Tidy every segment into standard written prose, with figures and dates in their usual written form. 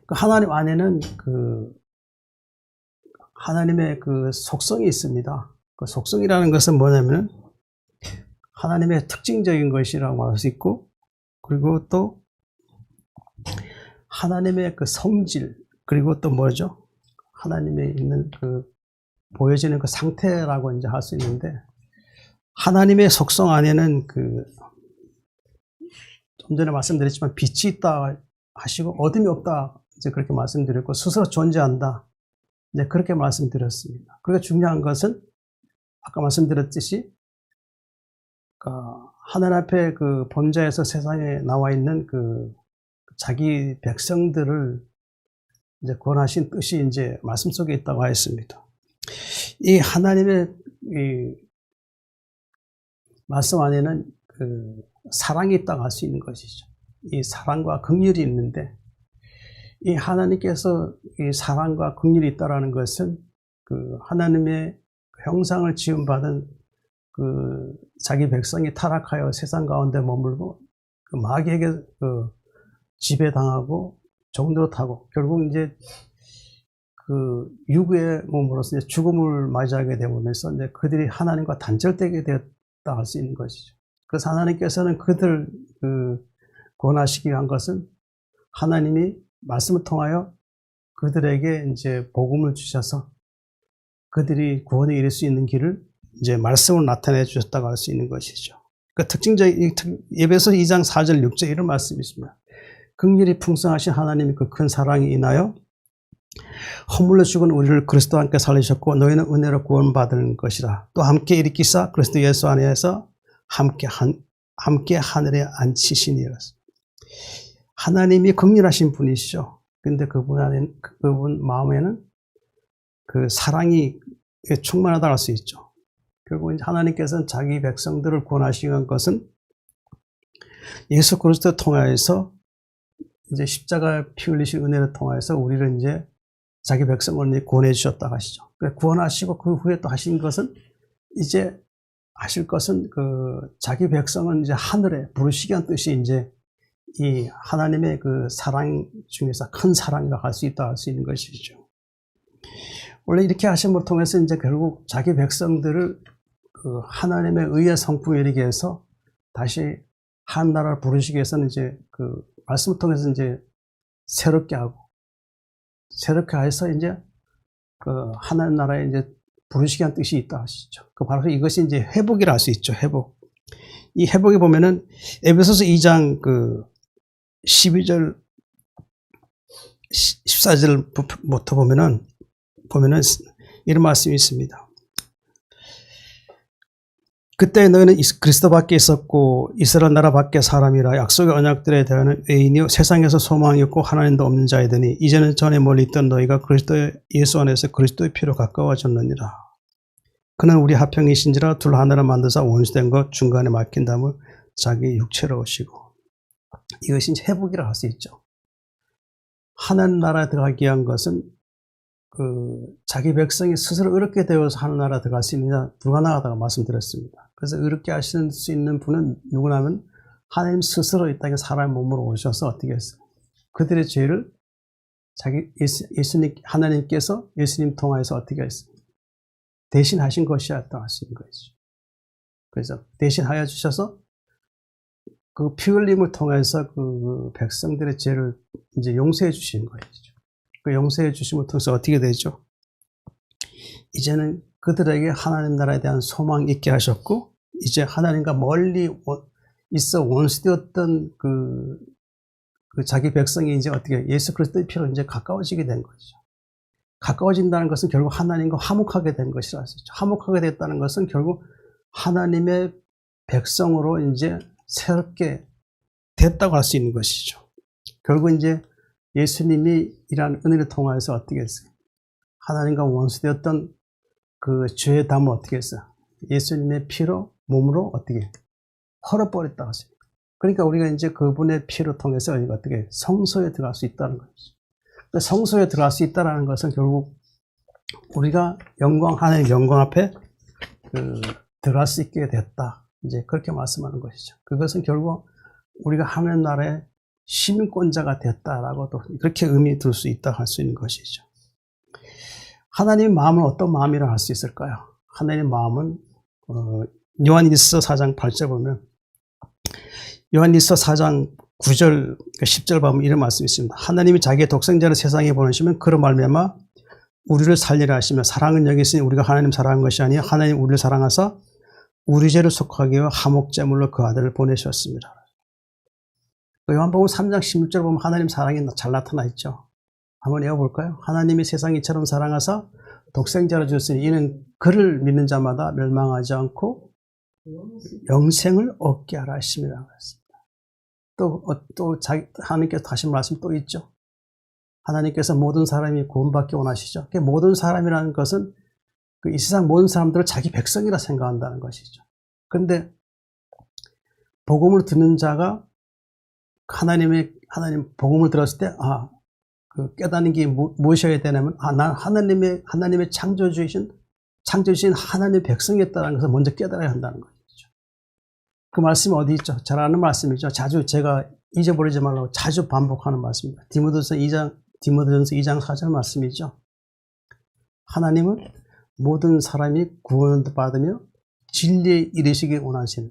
그 하나님 안에는 하나님의 속성이 있습니다. 그 속성이라는 것은 뭐냐면 하나님의 특징적인 것이라고 할 수 있고, 그리고 또 하나님의 성질, 그리고 또 뭐죠? 하나님의 있는 보여지는 상태라고 이제 할 수 있는데, 하나님의 속성 안에는 좀 전에 말씀드렸지만 빛이 있다 하시고 어둠이 없다 이제 그렇게 말씀드렸고, 스스로 존재한다 이제 그렇게 말씀드렸습니다. 그리고 중요한 것은 아까 말씀드렸듯이 하나님 앞에 본자에서 세상에 나와 있는 자기 백성들을 이제 구원하신 뜻이 이제 말씀 속에 있다고 하였습니다. 이 하나님의 말씀 안에는 사랑이 있다고 할 수 있는 것이죠. 이 사랑과 긍휼이 있는데, 이 하나님께서 이 사랑과 긍휼이 있다라는 것은 하나님의 형상을 지음받은 자기 백성이 타락하여 세상 가운데 머물고 마귀에게 지배당하고 종노릇하고 결국 이제 유구의 몸으로서 이제 죽음을 맞이하게 되면서 이제 그들이 하나님과 단절되게 되었다 할 수 있는 것이죠. 그래서 하나님께서는 그들 구원하시기 위한 것은 하나님이 말씀을 통하여 그들에게 이제 복음을 주셔서 그들이 구원에 이를 수 있는 길을 이제 말씀으로 나타내 주셨다고 할 수 있는 것이죠. 그 특징적인 에베소 2장 4절 6절 이런 말씀이 있습니다. 긍휼이 풍성하신 하나님의 그 큰 사랑이 인하여 허물로 죽은 우리를 그리스도와 함께 살리셨고 너희는 은혜로 구원받은 것이라. 또 함께 일으키사 그리스도 예수 안에서 함께 하늘에 앉히시니라. 하나님이 긍휼하신 분이시죠. 근데 그분 마음에는 사랑이 충만하다고 할 수 있죠. 결국 이제 하나님께서는 자기 백성들을 구원하시기 위한 것은 예수 그리스도를 통하여서 이제 십자가 피 흘리신 은혜를 통하여서 우리를 이제 자기 백성을 구원해 주셨다고 하시죠. 구원하시고 그 후에 또 하신 것은 이제 하실 것은 자기 백성은 이제 하늘에 부르시기 위한 뜻이 이제 이 하나님의 사랑 중에서 큰 사랑이라고 할 수 있다 할 수 있는 것이죠. 원래 이렇게 하심을 통해서 이제 결국 자기 백성들을 하나님의 의의 성품에 이르게 해서 다시 한 나라를 부르시기 위해서는 이제 말씀을 통해서 이제 새롭게 해서 이제 하나님 나라에 이제 부르시기 위한 뜻이 있다 하시죠. 바로 이것이 이제 회복이라 할 수 있죠. 회복. 이 회복에 보면은 에베소서 2장 12절 14절부터 보면은 이런 말씀이 있습니다. 그때 너희는 그리스도 밖에 있었고 이스라엘 나라 밖에 사람이라 약속의 언약들에 대한 외인이요 세상에서 소망이 없고 하나님도 없는 자이더니 이제는 전에 멀리 있던 너희가 그리스도 예수 안에서 그리스도의 피로 가까워졌느니라. 그는 우리 화평이신지라 둘 하나를 만드사 원수된 것 중간에 막힌 담을 자기 육체로 오시고. 이것이 회복이라 할 수 있죠. 하나님 나라에 들어가기 위한 것은 자기 백성이 스스로 의롭게 되어서 하나님 나라에 들어갈 수 있느냐 불가능하다고 말씀드렸습니다. 그래서 의롭게 하실 수 있는 분은 누구냐면 하나님 스스로 이 땅에 사람의 몸으로 오셔서 어떻게 했어요? 그들의 죄를 하나님께서 예수님 통하여서 어떻게 했어요? 대신하신 것이었다 하시는 것이죠. 그래서 대신하여 주셔서 그 피 흘림을 통해서 백성들의 죄를 이제 용서해 주신 것이죠. 그 용서해 주심을 통해서 어떻게 되죠? 이제는 그들에게 하나님 나라에 대한 소망이 있게 하셨고, 이제 하나님과 멀리 있어 원수되었던 자기 백성이 이제 어떻게 예수 그리스도의 피로 이제 가까워지게 된 것이죠. 가까워진다는 것은 결국 하나님과 화목하게 된 것이라 할 수 있죠. 화목하게 됐다는 것은 결국 하나님의 백성으로 이제 새롭게 됐다고 할 수 있는 것이죠. 결국 이제 예수님이 이러한 은혜를 통하여서 어떻게 했어요? 하나님과 원수되었던 그 죄의 담을 어떻게 했어요? 예수님의 피로 몸으로 어떻게 헐어버렸다고 하십니다. 그러니까 우리가 이제 그분의 피로 통해서 어떻게 성소에 들어갈 수 있다는 것이죠. 성소에 들어갈 수 있다는 것은 결국 우리가 하나님의 영광 앞에 들어갈 수 있게 됐다. 이제 그렇게 말씀하는 것이죠. 그것은 결국 우리가 하나님 나라에 시민권자가 됐다라고도 그렇게 의미 둘 수 있다 할 수 있는 것이죠. 하나님의 마음은 어떤 마음이라 할 수 있을까요? 하나님의 마음은 요한일서 4장 8절 보면 요한일서 4장 9절 10절 보면 이런 말씀이 있습니다. 하나님이 자기의 독생자를 세상에 보내시면 그로 말미암아 우리를 살리라 하시며 사랑은 여기 있으니 우리가 하나님 사랑한 것이 아니라 하나님 우리를 사랑하사 우리 죄를 속하기 위해 화목제물로 그 아들을 보내셨습니다. 요한복음 3장 16절 보면 하나님 사랑이 잘 나타나 있죠. 한번 읽어볼까요? 하나님이 세상이 이처럼 사랑하사 독생자를 주셨으니 이는 그를 믿는 자마다 멸망하지 않고 영생을 얻게 하라 하심이라 그랬습니다. 또 하나님께서 다시 말씀 또 있죠. 하나님께서 모든 사람이 구원받기 원하시죠. 모든 사람이라는 것은 이 세상 모든 사람들을 자기 백성이라 생각한다는 것이죠. 그런데 복음을 듣는 자가 하나님 복음을 들었을 때 깨닫는 게 무엇이어야 되냐면 난 하나님의 창조주신 하나님의 백성이었다는 것을 먼저 깨달아야 한다는 것이죠. 그 말씀이 어디 있죠? 잘 아는 말씀이죠. 자주 제가 잊어버리지 말라고 자주 반복하는 말씀입니다. 디모데전서 2장 4절 말씀이죠. 하나님은 모든 사람이 구원을 받으며 진리에 이르시기 원하시네.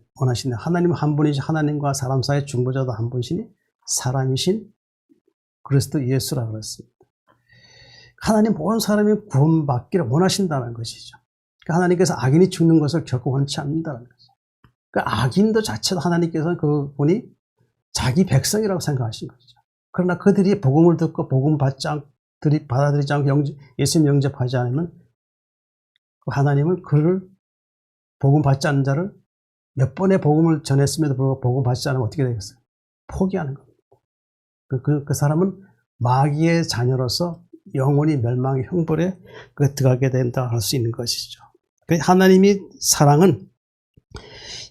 하나님은 한 분이시 하나님과 사람 사이의 중보자도 한 분이시니 사람이신 그리스도 예수라 그랬습니다. 하나님 모든 사람이 구원받기를 원하신다는 것이죠. 하나님께서 악인이 죽는 것을 결코 원치 않는다는 거죠. 악인도 자체도 하나님께서는 그분이 자기 백성이라고 생각하신 거죠. 그러나 그들이 복음을 듣고 복음 받아들이지 않고 예수님 영접하지 않으면 하나님은 그를 복음 받지 않는 자를 몇 번의 복음을 전했음에도 불구하고 복음 받지 않으면 어떻게 되겠어요? 포기하는 겁니다. 그 사람은 마귀의 자녀로서 영원히 멸망의 형벌에 들어가게 된다 할 수 있는 것이죠. 하나님의 사랑은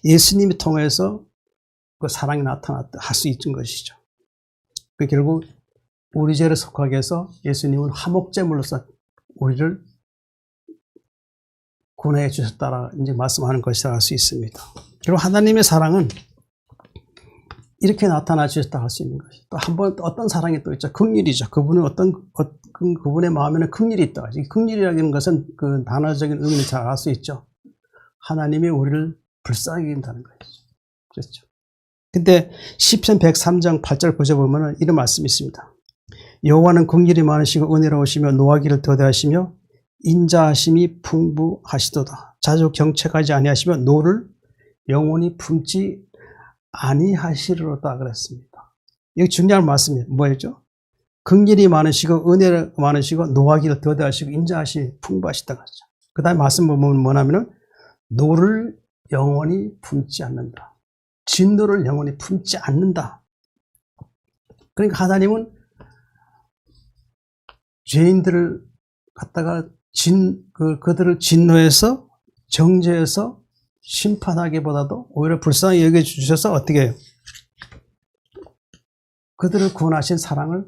예수님이 통해서 그 사랑이 나타났다 할 수 있는 것이죠. 결국 우리 죄를 속하게 해서 예수님은 화목제물로서 우리를 구원해 주셨다라 이제 말씀하는 것이라 할 수 있습니다. 그리고 하나님의 사랑은 이렇게 나타나 주셨다 할 수 있는 것이 또 한 번 어떤 사랑이 또 있죠. 긍휼이죠. 그분의 마음에는 긍휼이 있다. 긍휼이라는 것은 그 단어적인 의미는 잘 알 수 있죠. 하나님이 우리를 불쌍히 여긴다는 것이죠. 그렇죠. 근데 시편 103장 8절 9절 보면은 이런 말씀이 있습니다. 여호와는 긍휼이 많으시고 은혜로우시며 노하기를 더디하시며 인자하심이 풍부하시도다. 자주 경책하지 아니하시며 노를 영원히 품지 아니하시리로다 그랬습니다. 여기 중요한 말씀이 뭐였죠? 긍휼이 많으시고 은혜가 많으시고 노하기를 더디하시고 인자하심이 풍부하시다 그랬죠. 그 다음에 말씀 보면 뭐냐면은 노를 영원히 품지 않는다. 진노를 영원히 품지 않는다. 그러니까 하나님은 죄인들을 갖다가 그들을 진노해서 정죄해서 심판하기보다도 오히려 불쌍히 여겨주셔서 어떻게 해요? 그들을 구원하신 사랑을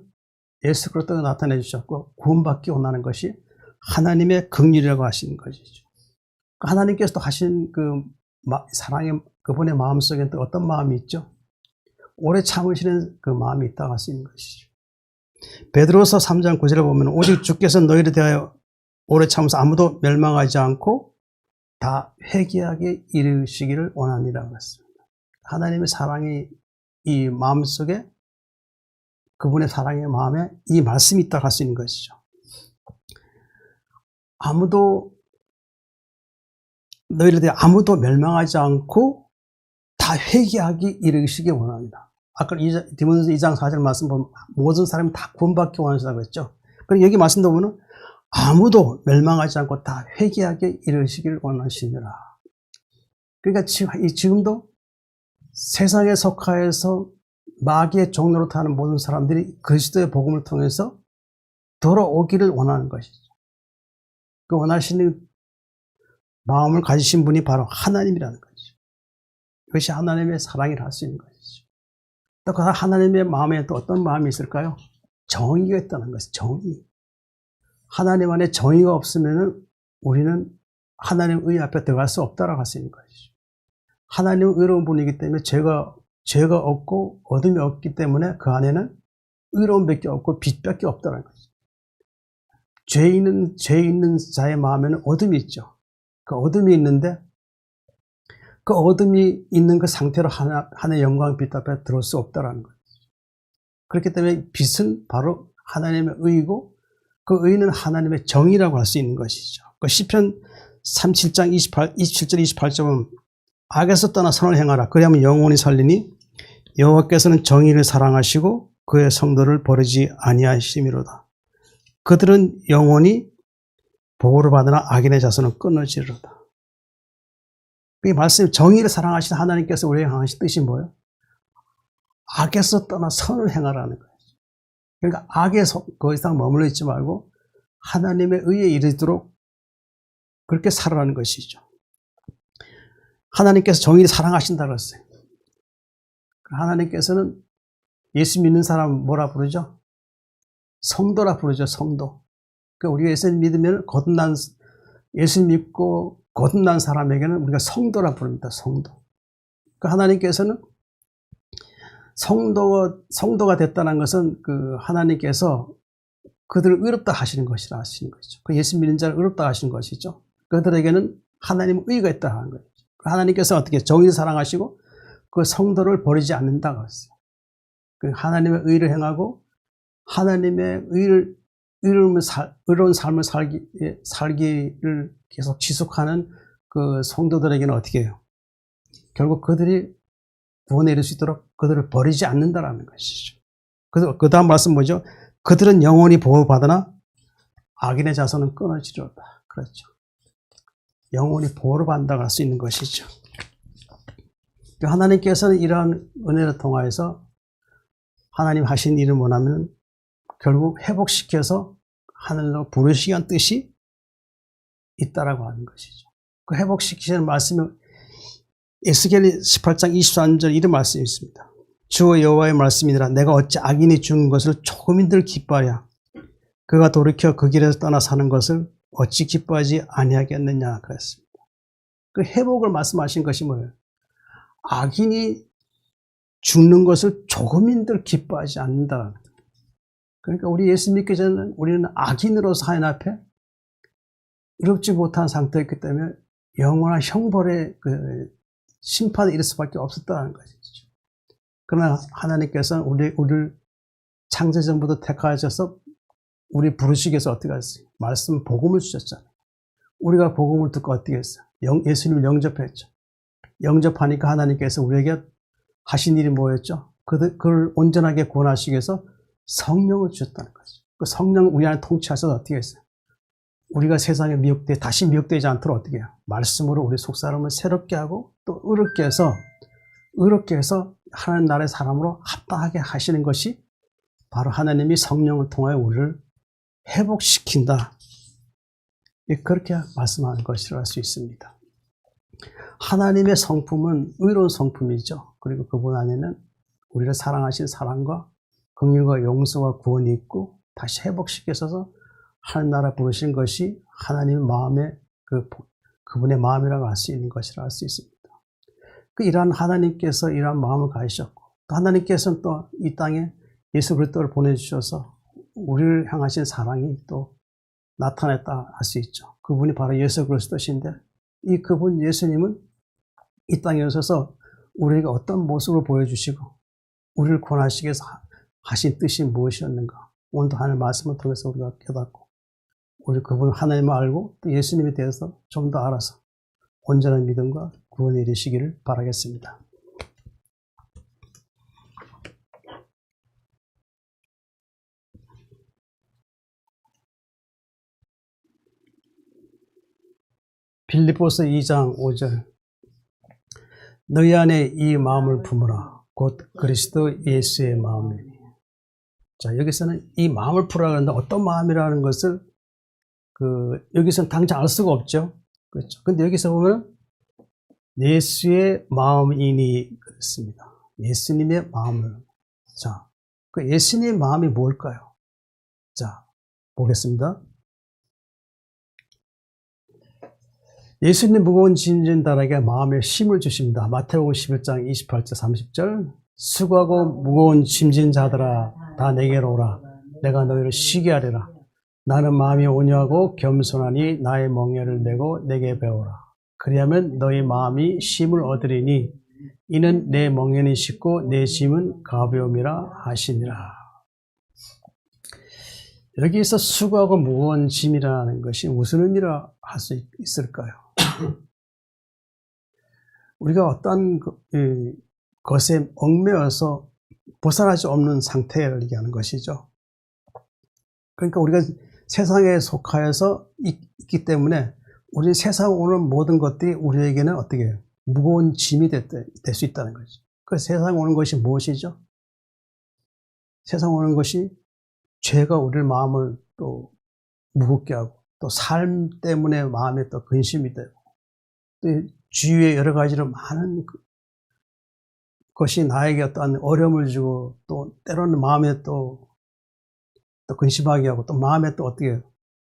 예수 그리스도가 나타내 주셨고 구원받기 원하는 것이 하나님의 긍휼이라고 하시는 것이죠. 하나님께서도 하신 그 사랑의 그분의 마음속에 또 어떤 마음이 있죠? 오래 참으시는 그 마음이 있다고 할 수 있는 것이죠. 베드로서 3장 9절에 보면 오직 주께서 너희를 대하여 오래 참으서 아무도 멸망하지 않고 다 회개하게 이르시기를 원하니라고 했습니다. 하나님의 사랑이 이 마음속에 그분의 사랑의 마음에 이 말씀이 있다고 할 수 있는 것이죠. 너희를 대해 아무도 멸망하지 않고 다 회개하기 이르시기 원합니다. 아까 디모데전서 2장 4절 말씀 보면 모든 사람이 다 구원받기 원하신다고 했죠. 그리고 여기 말씀도 보면 아무도 멸망하지 않고 다 회개하게 이르시기를 원하시니라. 그러니까 지금도 세상에 속하여서 마귀의 종로로 타는 모든 사람들이 그리스도의 복음을 통해서 돌아오기를 원하는 것이죠. 그 원하시는 마음을 가지신 분이 바로 하나님이라는 거죠. 그것이 하나님의 사랑이라 할 수 있는 것이죠. 또 그 하나님의 마음에 또 어떤 마음이 있을까요? 정의가 있다는 것이죠. 정의. 하나님 안에 정의가 없으면 우리는 하나님 의 앞에 들어갈 수 없다라고 할 수 있는 것이죠. 하나님은 의로운 분이기 때문에 죄가 없고 어둠이 없기 때문에 그 안에는 의로움밖에 없고 빛밖에 없다는 거죠. 죄 있는 자의 마음에는 어둠이 있죠. 그 어둠이 있는데 그 어둠이 있는 그 상태로 하나님의 영광의 빛 앞에 들어올 수 없다는 거예요. 그렇기 때문에 빛은 바로 하나님의 의이고 그 의는 하나님의 정의라고 할 수 있는 것이죠. 그 시편 37장 27절 28절은 악에서 떠나 선을 행하라. 그리하면 영원히 살리니 여호와께서는 정의를 사랑하시고 그의 성도를 버리지 아니하심이로다. 그들은 영원히 보호를 받으나 악인의 자손은 끊어지리로다. 이 말씀, 정의를 사랑하시는 하나님께서 우리에게 향하신 뜻이 뭐예요? 악에서 떠나 선을 행하라는 거예요. 그러니까 악에서 그 이상 머물러 있지 말고 하나님의 의에 이르도록 그렇게 살아라는 것이죠. 하나님께서 정의를 사랑하신다고 했어요. 하나님께서는 예수 믿는 사람 뭐라 부르죠? 성도라 부르죠, 성도. 그러니까 우리가 예수 믿으면 예수 믿고 거듭난 사람에게는 우리가 성도라 부릅니다, 성도. 그러니까 하나님께서는 성도가 됐다는 것은 그 하나님께서 그들을 의롭다 하시는 것이라 하시는 것이죠. 그 예수 믿는 자를 의롭다 하시는 것이죠. 그들에게는 하나님의 의가 있다 하는 거예요. 하나님께서 어떻게 정의를 사랑하시고 그 성도를 버리지 않는다고 했어요. 그 하나님의 의를 행하고 하나님의 의로운 삶을 살기를 계속 지속하는 그 성도들에게는 어떻게 해요? 결국 그들이 구원에 이를 수 있도록 그들을 버리지 않는다라는 것이죠. 그 다음 말씀 뭐죠? 그들은 영원히 보호받으나 악인의 자손은 끊어지리로다. 그렇죠. 영원히 보호를 받는다고 할 수 있는 것이죠. 하나님께서는 이러한 은혜를 통하여서 하나님 하신 일을 원하면 결국 회복시켜서 하늘로 부르시기 위한 뜻이 있다라고 하는 것이죠. 그 회복시키시는 말씀이 에스겔 18장 23절 이런 말씀이 있습니다. 주 여호와의 말씀이니라. 내가 어찌 악인이 죽는 것을 조금인들 기뻐하랴. 그가 돌이켜 그 길에서 떠나 사는 것을 어찌 기뻐하지 아니하겠느냐 그랬습니다. 그 회복을 말씀하신 것이 뭐예요? 악인이 죽는 것을 조금인들 기뻐하지 않는다. 그러니까 우리 예수 믿기 전에는 우리는 악인으로서 하나님 앞에 의롭지 못한 상태였기 때문에 영원한 형벌의 그 심판에 이를 수밖에 없었다는 것이죠. 그러나 하나님께서는 우리를 창세전부터 택하셔서 우리 부르시기 위해서 어떻게 했어요? 말씀 복음을 주셨잖아요. 우리가 복음을 듣고 어떻게 했어요? 예수님을 영접했죠. 영접하니까 하나님께서 우리에게 하신 일이 뭐였죠? 그를 온전하게 구원하시기 위해서 성령을 주셨다는 거죠. 그 성령을 우리 안에 통치하셔서 어떻게 했어요? 우리가 세상에 다시 미혹되지 않도록 어떻게 해요? 말씀으로 우리 속사람을 새롭게 하고 또 의롭게 해서 하나님 나라의 사람으로 합당하게 하시는 것이 바로 하나님이 성령을 통하여 우리를 회복시킨다. 그렇게 말씀하는 것이라 할 수 있습니다. 하나님의 성품은 의로운 성품이죠. 그리고 그분 안에는 우리를 사랑하신 사랑과 긍휼과 용서와 구원이 있고 다시 회복시켜서 하나님 나라 부르신 것이 하나님의 마음의 그분의 마음이라고 할 수 있는 것이라 할 수 있습니다. 이러한 하나님께서 이러한 마음을 가지셨고 또 하나님께서는 또 이 땅에 예수 그리스도를 보내주셔서 우리를 향하신 사랑이 또 나타났다 할 수 있죠. 그분이 바로 예수 그리스도신데 이 그분 예수님은 이 땅에 오셔서 우리에게 어떤 모습을 보여주시고 우리를 구원하시기 위해서 하신 뜻이 무엇이었는가. 오늘도 하나님의 말씀을 통해서 우리가 깨닫고 우리 그분 하나님을 알고 또 예수님에 대해서 좀 더 알아서 온전한 믿음과 구원에 이르시기를 바라겠습니다. 빌립보서 2장 5절 너희 안에 이 마음을 품으라 곧 그리스도 예수의 마음이니. 자, 여기서는 이 마음을 품으라 그러는데 어떤 마음이라는 것을 여기서는 당장 알 수가 없죠. 그렇죠. 근데 여기서 보면 예수의 마음이니 그랬습니다. 예수님의 마음을. 자, 그 예수님의 마음이 뭘까요? 자, 보겠습니다. 예수님 무거운 짐 진 자에게 마음의 쉼을 주십니다. 마태복음 11장 28절 30절 수고하고 무거운 짐 진 자들아 다 내게로 오라. 내가 너희를 쉬게 하리라. 나는 마음이 온유하고 겸손하니 나의 멍에를 메고 내게 배우라. 그리하면 너희 마음이 쉼을 얻으리니 이는 내 멍에는 쉽고 내 짐은 가벼움이라 하시니라. 여기에서 수고하고 무거운 짐이라는 것이 무슨 의미라 할 수 있을까요? 우리가 어떤 것에 얽매여서 벗어날 수 없는 상태를 얘기하는 것이죠. 그러니까 우리가 세상에 속하여서 있기 때문에 우리 세상에 오는 모든 것들이 우리에게는 어떻게 해요? 무거운 짐이 될 수 있다는 거죠. 그 세상에 오는 것이 무엇이죠? 세상에 오는 것이 죄가 우리의 마음을 또 무겁게 하고 또 삶 때문에 마음에 또 근심이 되고 또 주위에 여러 가지로 많은 것이 나에게 어떠한 어려움을 주고 또 때로는 마음에 또 근심하게 하고 또 마음에 또 어떻게 해요?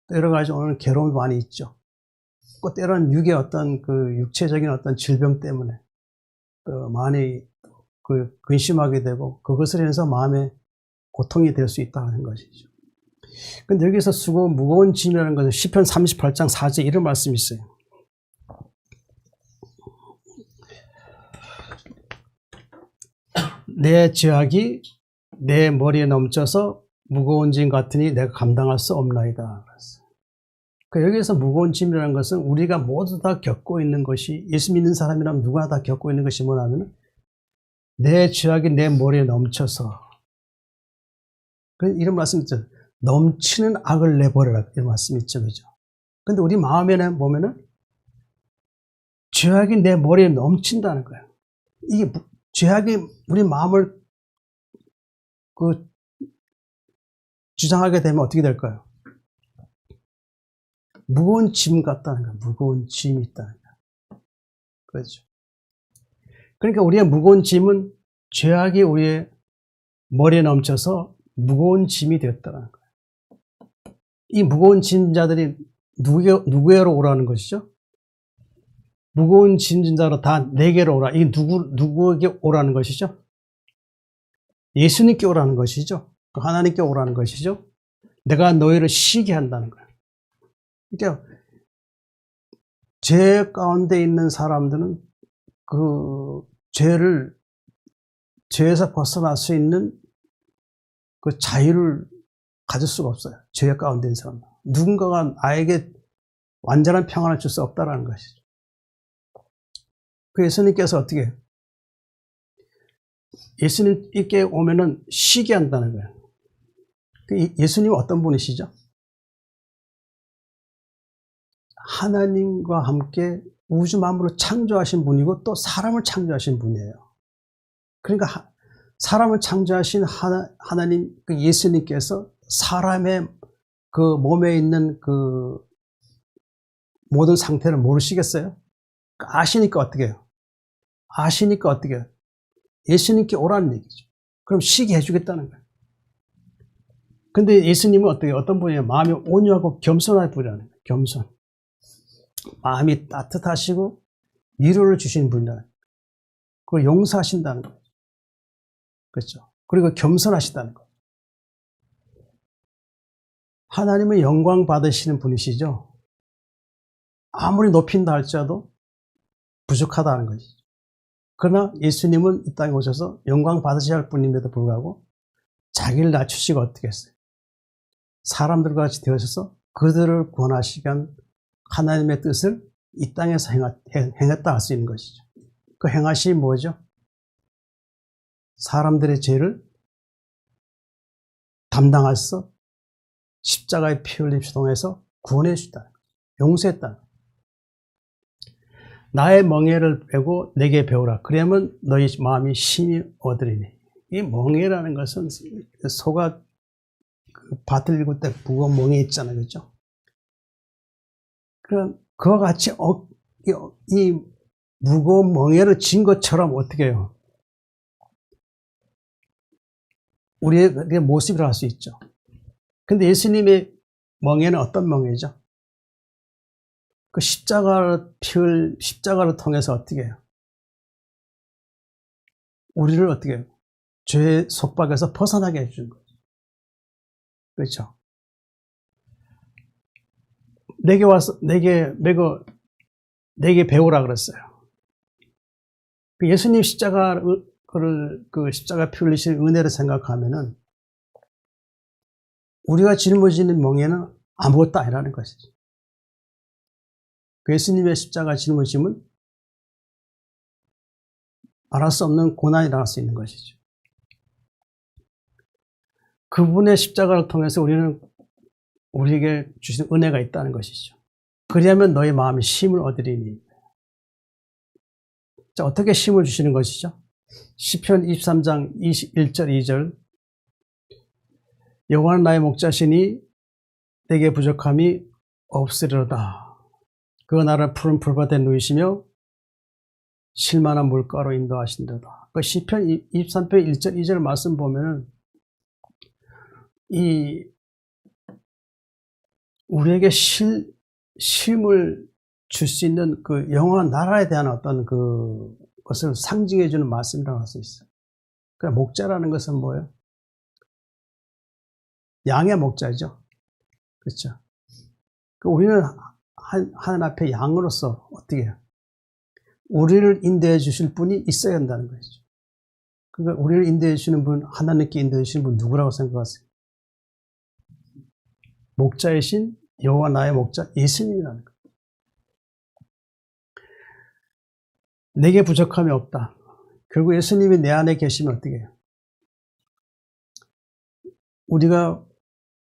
또 여러 가지 오늘 괴로움이 많이 있죠. 또 때로는 육의 어떤 그 육체적인 어떤 질병 때문에 또 많이 근심하게 되고 그것을 해서 마음에 고통이 될 수 있다는 것이죠. 근데 여기서 무거운 짐이라는 것은 시편 38장 4절 이런 말씀이 있어요. 내 죄악이 내 머리에 넘쳐서 무거운 짐 같으니 내가 감당할 수 없나이다. 그러니까 여기서 무거운 짐이라는 것은 우리가 모두 다 겪고 있는 것이 예수 믿는 사람이라면 누구나 다 겪고 있는 것이 뭐냐면 내 죄악이 내 머리에 넘쳐서 이런 말씀 있죠. 넘치는 악을 내버려라. 이런 말씀 있죠. 그죠? 근데 우리 마음에는 보면은 죄악이 내 머리에 넘친다는 거예요. 이게 죄악이 우리 마음을 주장하게 되면 어떻게 될까요? 무거운 짐 같다는 거예요. 무거운 짐이 있다는 거예요. 그렇죠. 그러니까 우리의 무거운 짐은 죄악이 우리의 머리에 넘쳐서 무거운 짐이 되었다는 거예요. 이 무거운 짐자들이 누구에게로 오라는 것이죠? 무거운 짐진자로 다 내게로 오라. 이 누구에게 오라는 것이죠? 예수님께 오라는 것이죠. 하나님께 오라는 것이죠. 내가 너희를 쉬게 한다는 거예요. 그러니까 죄 가운데 있는 사람들은 그 죄에서 벗어날 수 있는 그 자유를 가질 수가 없어요. 죄 가운데 있는 사람은. 누군가가 나에게 완전한 평안을 줄 수 없다는 것이죠. 그 예수님께서 어떻게 해요? 예수님께 오면은 쉬게 한다는 거예요. 예수님은 어떤 분이시죠? 하나님과 함께 우주 만물을 창조하신 분이고 또 사람을 창조하신 분이에요. 그러니까 사람을 창조하신 하나님, 그 예수님께서 사람의 그 몸에 있는 그 모든 상태를 모르시겠어요? 아시니까 어떻게 해요? 아시니까 어떻게 해요? 예수님께 오라는 얘기죠. 그럼 쉬게 해주겠다는 거예요. 근데 예수님은 어떤 분이에요? 마음이 온유하고 겸손한 분이라는 거예요. 겸손. 마음이 따뜻하시고 위로를 주시는 분이라는 거예요. 그걸 용서하신다는 거예요. 그렇죠? 그리고 겸손하시다는 거예요. 하나님은 영광 받으시는 분이시죠. 아무리 높인다 할지라도 부족하다는 것이죠. 그러나 예수님은 이 땅에 오셔서 영광 받으셔야 할 분임에도 불구하고 자기를 낮추시고 어떻게 했어요? 사람들과 같이 되어서 그들을 구원하시기 위한 하나님의 뜻을 이 땅에서 행했다 할 수 있는 것이죠. 그 행하심이 뭐죠? 사람들의 죄를 담당하셔서 십자가의 피 흘림을 통해서 구원해 주셨다. 용서했다. 나의 멍에를 빼고 내게 배우라. 그러면 너희 마음이 쉼이 얻으리니. 이 멍에라는 것은 소가 밭을 읽을 때 무거운 멍에 있잖아요. 그렇죠? 그와 같이 이 무거운 멍에를 진 것처럼 어떻게 해요? 우리의 모습이라 할 수 있죠. 근데 예수님의 멍에는 어떤 멍에죠? 그 십자가를 통해서 어떻게 해요? 우리를 어떻게 해요? 죄의 속박에서 벗어나게 해주는 거죠. 그렇죠? 내게 와서, 내게 배우라 그랬어요. 예수님 십자가를, 그 십자가 피 흘리신 은혜를 생각하면은, 우리가 짊어지는 멍에는 아무것도 아니라는 것이죠. 그 예수님의 십자가 짊어짐은 말할 수 없는 고난이 나올 수 있는 것이죠. 그분의 십자가를 통해서 우리는 우리에게 주신 은혜가 있다는 것이죠. 그리하면 너희 마음이 쉼을 얻으리니. 자, 어떻게 쉼을 주시는 것이죠? 시편 23장 21절 2절 여호와는 나의 목자시니 내게 부족함이 없으리로다. 그가 나를 푸른 풀밭에 누이시며 쉴만한 물가로 인도하신도다. 그 시편 23편 1절 2절 말씀 보면은 우리에게 쉼을 줄 수 있는 그 영원한 나라에 대한 어떤 그것을 상징해 주는 말씀이라고 할 수 있어요. 그러니까 목자라는 것은 뭐예요? 양의 목자죠. 그렇죠. 우리는 하나님 앞에 양으로서 어떻게 해요? 우리를 인도해 주실 분이 있어야 한다는 것이죠. 그러니까 우리를 인도해 주시는 분, 하나님께 인도해 주시는 분 누구라고 생각하세요? 목자이신 여호와 나의 목자 예수님이라는 거예요. 내게 부족함이 없다. 결국 예수님이 내 안에 계시면 어떻게 해요? 우리가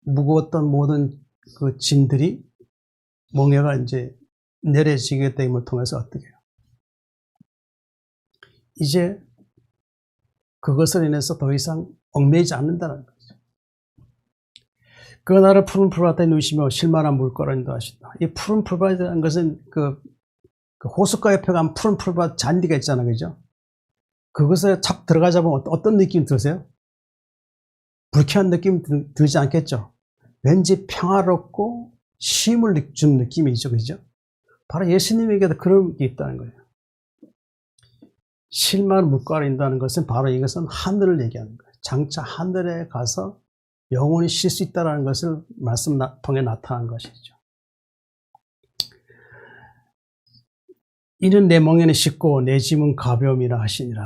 무거웠던 모든 그 짐들이 멍에가 이제 내려지게 됨을 통해서 어떻게 해요? 이제 그것을 인해서 더 이상 얽매이지 않는다는 거죠. 그가 나를 푸른 풀밭에 누이시며 쉴만한 물가로 인도하신다. 이 푸른 풀밭이라는 것은 그 호숫가 옆에 가면 푸른 풀밭 잔디가 있잖아요. 그죠? 그것에 착 들어가자 보면 어떤 느낌 드세요? 불쾌한 느낌 들지 않겠죠? 왠지 평화롭고 쉼을 주는 느낌이죠. 그죠? 바로 예수님에게도 그런 게 있다는 거예요. 쉴만한 물가로 인도하는 것은 바로 이것은 하늘을 얘기하는 거예요. 장차 하늘에 가서 영원히 쉴 수 있다는 것을 말씀 통해 나타난 것이죠. 이는 내 멍에는 쉽고 내 짐은 가벼움이라 하시니라.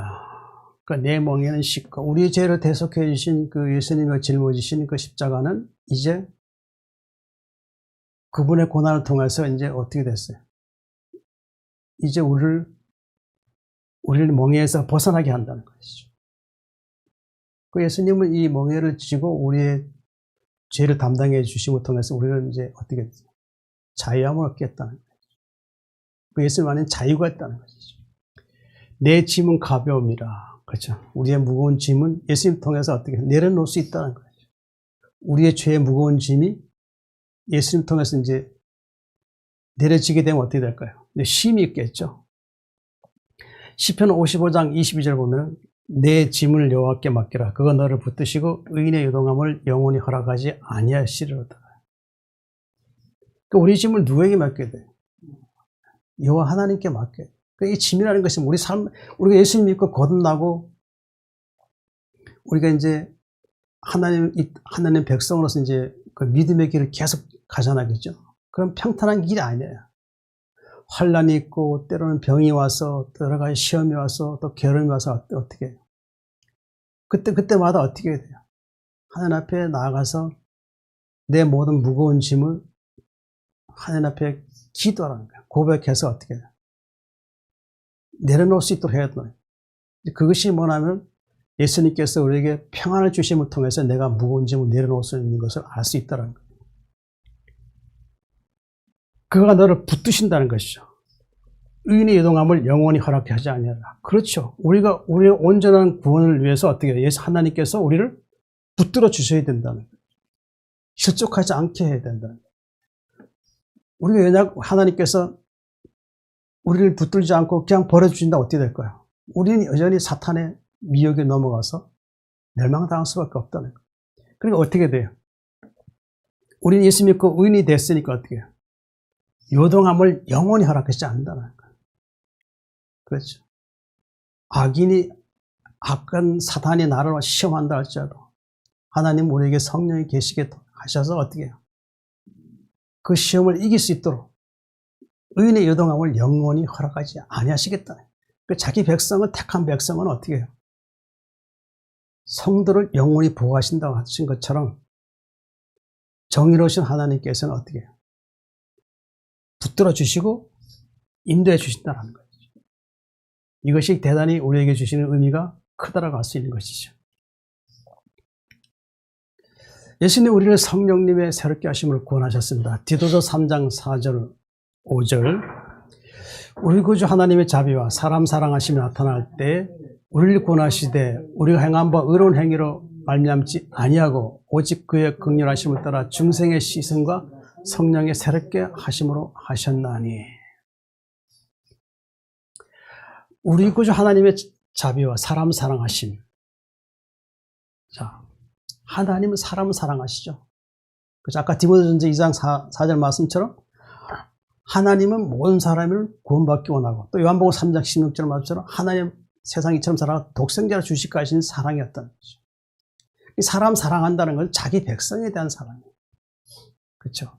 그러니까 내 멍에는 쉽고 우리의 죄를 대속해 주신 그 예수님을 짊어지신 그 십자가는 이제 그분의 고난을 통해서 이제 어떻게 됐어요? 이제 우리를 멍에에서 벗어나게 한다는 것이죠. 그 예수님은 이 멍에를 지고 우리의 죄를 담당해 주심을 통해서 우리는 이제 어떻게 됐어요? 자유함을 얻겠다는 거예요. 그 예수님 안에는 자유가 있다는 것이죠. 내 짐은 가벼움이라. 그렇죠. 우리의 무거운 짐은 예수님 통해서 어떻게 내려놓을 수 있다는 거죠. 우리의 죄의 무거운 짐이 예수님 통해서 이제 내려지게 되면 어떻게 될까요? 쉼이 있겠죠. 시편 55장 22절 보면 내 짐을 여호와께 맡기라. 그가 너를 붙드시고 의인의 요동함을 영원히 허락하지 아니하시리로다. 그러니까 우리 짐을 누구에게 맡겨야 돼요? 여호와 하나님께 맡겨야 돼요. 그러니까 이 짐이라는 것이 우리가 예수님 믿고 거듭나고 우리가 이제 하나님 백성으로서 이제 그 믿음의 길을 계속 가잖아요. 그럼 평탄한 길이 아니에요. 환란이 있고 때로는 병이 와서 또 여러 가지 시험이 와서 또 괴로움이 와서 어떻게 해요? 그때마다 어떻게 해야 돼요? 하나님 앞에 나아가서 내 모든 무거운 짐을 하나님 앞에 기도하라는 거예요. 고백해서 어떻게 해요? 내려놓을 수 있도록 해야 돼요. 그것이 뭐냐면 예수님께서 우리에게 평안을 주심을 통해서 내가 무거운 짐을 내려놓을 수 있는 것을 알 수 있다는 거예요. 그가 너를 붙드신다는 것이죠. 의인의 요동함을 영원히 허락하지 하지 아니하라. 그렇죠. 우리의 온전한 구원을 위해서 어떻게 해요? 예수 하나님께서 우리를 붙들어 주셔야 된다는 거예요. 실족하지 않게 해야 된다는 거예요. 우리가 왜냐 하나님께서 우리를 붙들지 않고 그냥 버려주신다 어떻게 될까요? 우리는 여전히 사탄의 미혹에 넘어가서 멸망당할 수밖에 없다는 거예요. 그러니까 어떻게 돼요? 우리는 예수 믿고 의인이 됐으니까 어떻게 해요? 요동함을 영원히 허락하지 않는다는 거예요. 그렇죠. 악한 사탄이 나를 시험한다 할지라도 하나님 우리에게 성령이 계시게 하셔서 어떻게 해요? 그 시험을 이길 수 있도록 의인의 요동함을 영원히 허락하지 아니하시겠다. 그 자기 백성은, 택한 백성은 어떻게 해요? 성도를 영원히 보호하신다고 하신 것처럼 정의로우신 하나님께서는 어떻게 해요? 붙들어 주시고 인도해 주신다는 거죠. 이것이 대단히 우리에게 주시는 의미가 크다라고 할 수 있는 것이죠. 예수님 우리를 성령님의 새롭게 하심을 구원하셨습니다. 디도서 3장 4절 5절 우리 구주 하나님의 자비와 사람 사랑하심이 나타날 때 우리를 구원하시되 우리가 행한 바 의로운 행위로 말미암지 아니하고 오직 그의 긍휼하심을 따라 중생의 시선과 성령의 새롭게 하심으로 하셨나니. 우리 구주 하나님의 자비와 사람 사랑하심. 자, 하나님은 사람을 사랑하시죠. 그래서 아까 디모데전서 2장 4절 말씀처럼 하나님은 모든 사람을 구원받기 원하고 또 요한복음 3장 16절 말씀처럼 하나님 세상 이처럼 사랑하고 독생자를 주실까 하시는 사랑이었다는 거죠. 이 사람 사랑한다는 건 자기 백성에 대한 사랑이에요. 그렇죠?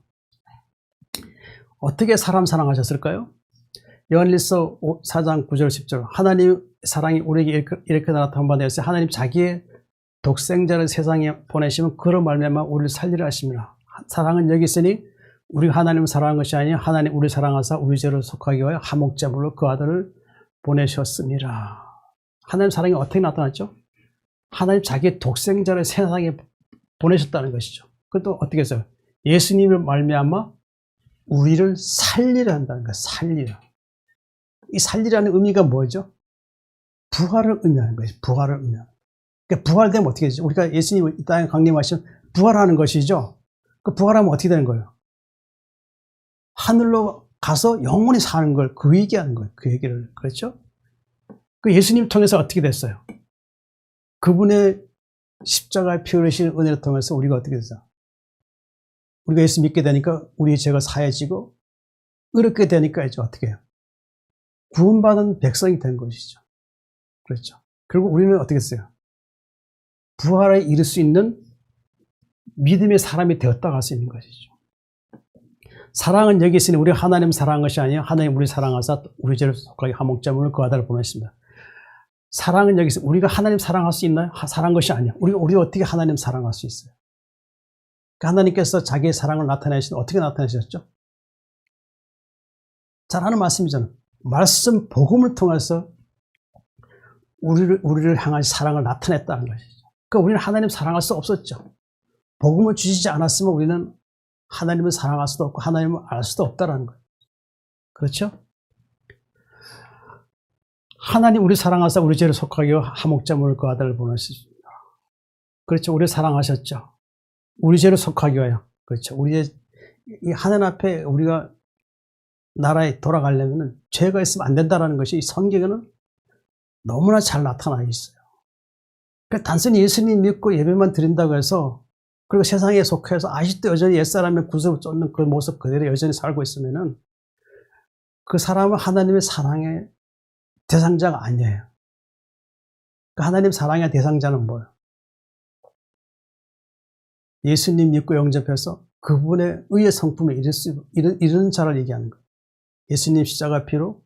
어떻게 사람 사랑하셨을까요? 요한일서 4장 9절 10절 하나님 사랑이 우리에게 이렇게 나타난 바 되었어요. 하나님 자기의 독생자를 세상에 보내시면 그로 말미암아 우리를 살리려 하심이라. 사랑은 여기 있으니 우리가 하나님을 사랑한 것이 아니라 하나님 우리를 사랑하사 우리 죄를 속하기 위하여 화목제물로 그 아들을 보내셨습니다. 하나님 사랑이 어떻게 나타났죠? 하나님 자기의 독생자를 세상에 보내셨다는 것이죠. 그것도 어떻게 했어요? 예수님을 말미암아 우리를 살리려 한다는 거예요. 살리려. 이 살리라는 의미가 뭐죠? 부활을 의미하는 거예요. 부활을 의미하는 거예요. 그러니까 부활되면 어떻게 되죠? 우리가 예수님을 이 땅에 강림하시면 부활하는 것이죠. 그 부활하면 어떻게 되는 거예요? 하늘로 가서 영원히 사는 걸 그 얘기하는 거예요. 그 얘기를. 그렇죠? 그 예수님 통해서 어떻게 됐어요? 그분의 십자가에 피 흘리신 은혜를 통해서 우리가 어떻게 됐어요? 우리가 예수 믿게 되니까 우리의 죄가 사해지고 의롭게 되니까 이제 어떻게 해요? 구원받은 백성이 된 것이죠. 그렇죠. 그리고 우리는 어떻게 했어요? 부활에 이를 수 있는 믿음의 사람이 되었다고 할 수 있는 것이죠. 사랑은 여기 있으니 우리가 하나님 사랑한 것이 아니라 하나님 우리 사랑하사 우리 죄를 속하게 화목제물로 그 아들을 보냈습니다. 사랑은 여기 있으니 우리가 하나님 사랑할 수 있나요? 사랑한 것이 아니야. 우리가 어떻게 하나님 사랑할 수 있어요? 하나님께서 자기의 사랑을 나타내신 어떻게 나타내셨죠? 잘 하는 말씀이잖아요. 말씀 복음을 통해서 우리를 향한 사랑을 나타냈다는 것이죠. 그러니까 우리는 하나님 사랑할 수 없었죠. 복음을 주시지 않았으면 우리는 하나님을 사랑할 수도 없고 하나님을 알 수도 없다는 거예요. 그렇죠? 하나님 우리 사랑하사 우리 죄를 속하게 하여 화목제물로 그 아들을 보내셨습니다. 그렇죠. 우리 사랑하셨죠. 우리 죄를 속하게 하여. 그렇죠. 이 하나님 앞에 우리가 나라에 돌아가려면 죄가 있으면 안 된다는 것이 이 성경에는 너무나 잘 나타나 있어요. 그러니까 단순히 예수님 믿고 예배만 드린다고 해서 그리고 세상에 속해서 아직도 여전히 옛사람의 구습을 쫓는 그 모습 그대로 여전히 살고 있으면은 그 사람은 하나님의 사랑의 대상자가 아니에요. 그 하나님 사랑의 대상자는 뭐예요? 예수님 믿고 영접해서 그분의 의의 성품에 이르는 자를 얘기하는 거예요. 예수님 십자가 피로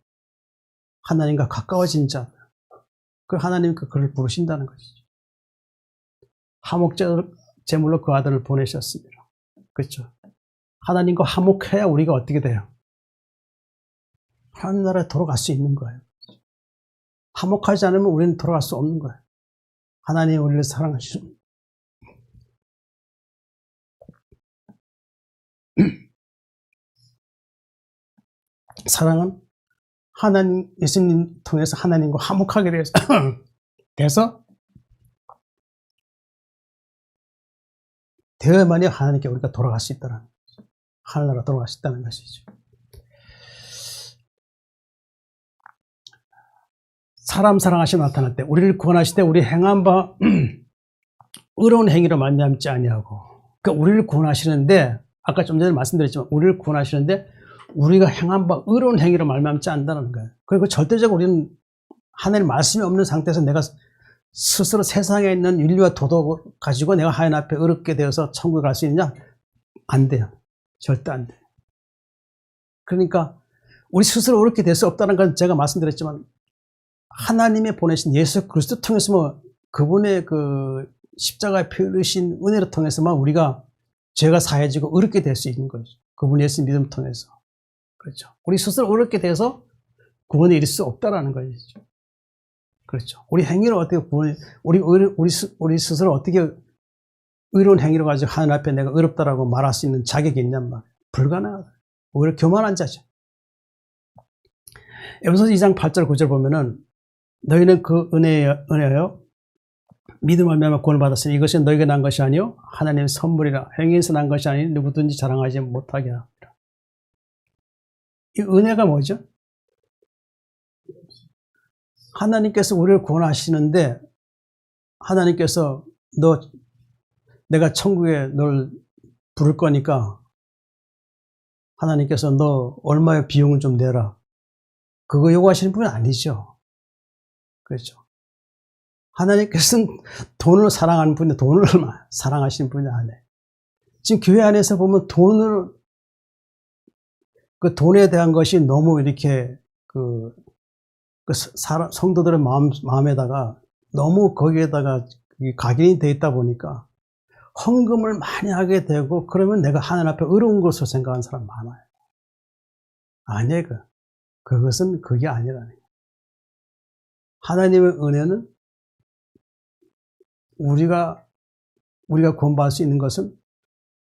하나님과 가까워진 자. 그 하나님께 그를 부르신다는 것이죠. 화목제물로 그 아들을 보내셨습니다. 그렇죠? 하나님과 화목해야 우리가 어떻게 돼요? 하나님 나라에 돌아갈 수 있는 거예요. 화목하지 않으면 우리는 돌아갈 수 없는 거예요. 하나님이 우리를 사랑하시는 사랑은 하나님, 예수님 통해서 하나님과 화목하게 돼서 되어야만이 하나님께 우리가 돌아갈 수 있다는, 하늘나라 돌아갈 수 있다는 것이죠. 사람 사랑하시며 나타날 때, 우리를 구원하실 때 우리 행한 바 의로운 행위로 말미암지 아니하고, 그러니까 우리를 구원하시는데, 아까 좀 전에 말씀드렸지만 우리를 구원하시는데 우리가 행한 바 의로운 행위로 말미암지 않는다는 거예요. 그리고 절대적으로 우리는 하나님 말씀이 없는 상태에서 내가 스스로 세상에 있는 윤리와 도덕을 가지고 내가 하나님 앞에 의롭게 되어서 천국에 갈 수 있느냐? 안 돼요. 절대 안 돼요. 그러니까 우리 스스로 의롭게 될 수 없다는 건 제가 말씀드렸지만 하나님의 보내신 예수 그리스도 통해서만 그분의 그 십자가에 피 흘리신 은혜를 통해서만 우리가 죄가 사해지고 의롭게 될 수 있는 거죠. 그분 예수 믿음을 통해서. 그렇죠. 우리 스스로 의롭게 돼서 구원에 이를 수 없다라는 거죠. 그렇죠. 우리 행위를 어떻게 우리 스스로 어떻게 의로운 행위를 가지고 하나님 앞에 내가 의롭다라고 말할 수 있는 자격이 있냔 말이에요. 불가능하다. 오히려 교만한 자죠. 에베소서 2장 8절 9절 보면은 너희는 그 은혜여 믿음을 말미암아 구원을 받았으니 이것이 너희가 난 것이 아니요 하나님의 선물이라 행위에서 난 것이 아니 누구든지 자랑하지 못하게 하라. 이 은혜가 뭐죠? 하나님께서 우리를 구원하시는데 하나님께서 내가 천국에 널 부를 거니까 하나님께서 너 얼마의 비용을 좀 내라. 그거 요구하시는 분은 아니죠. 그렇죠. 하나님께서는 돈을 사랑하는 분인데 돈을 사랑하시는 분이 아니에요. 지금 교회 안에서 보면 그 돈에 대한 것이 너무 이렇게 성도들의 마음에다가 너무 거기에다가 각인이 되어 있다 보니까 헌금을 많이 하게 되고 그러면 내가 하나님 앞에 의로운 것으로 생각하는 사람 많아요. 아니에요. 그것은 그게 아니라는 거예요. 하나님의 은혜는 우리가 구원받을 수 있는 것은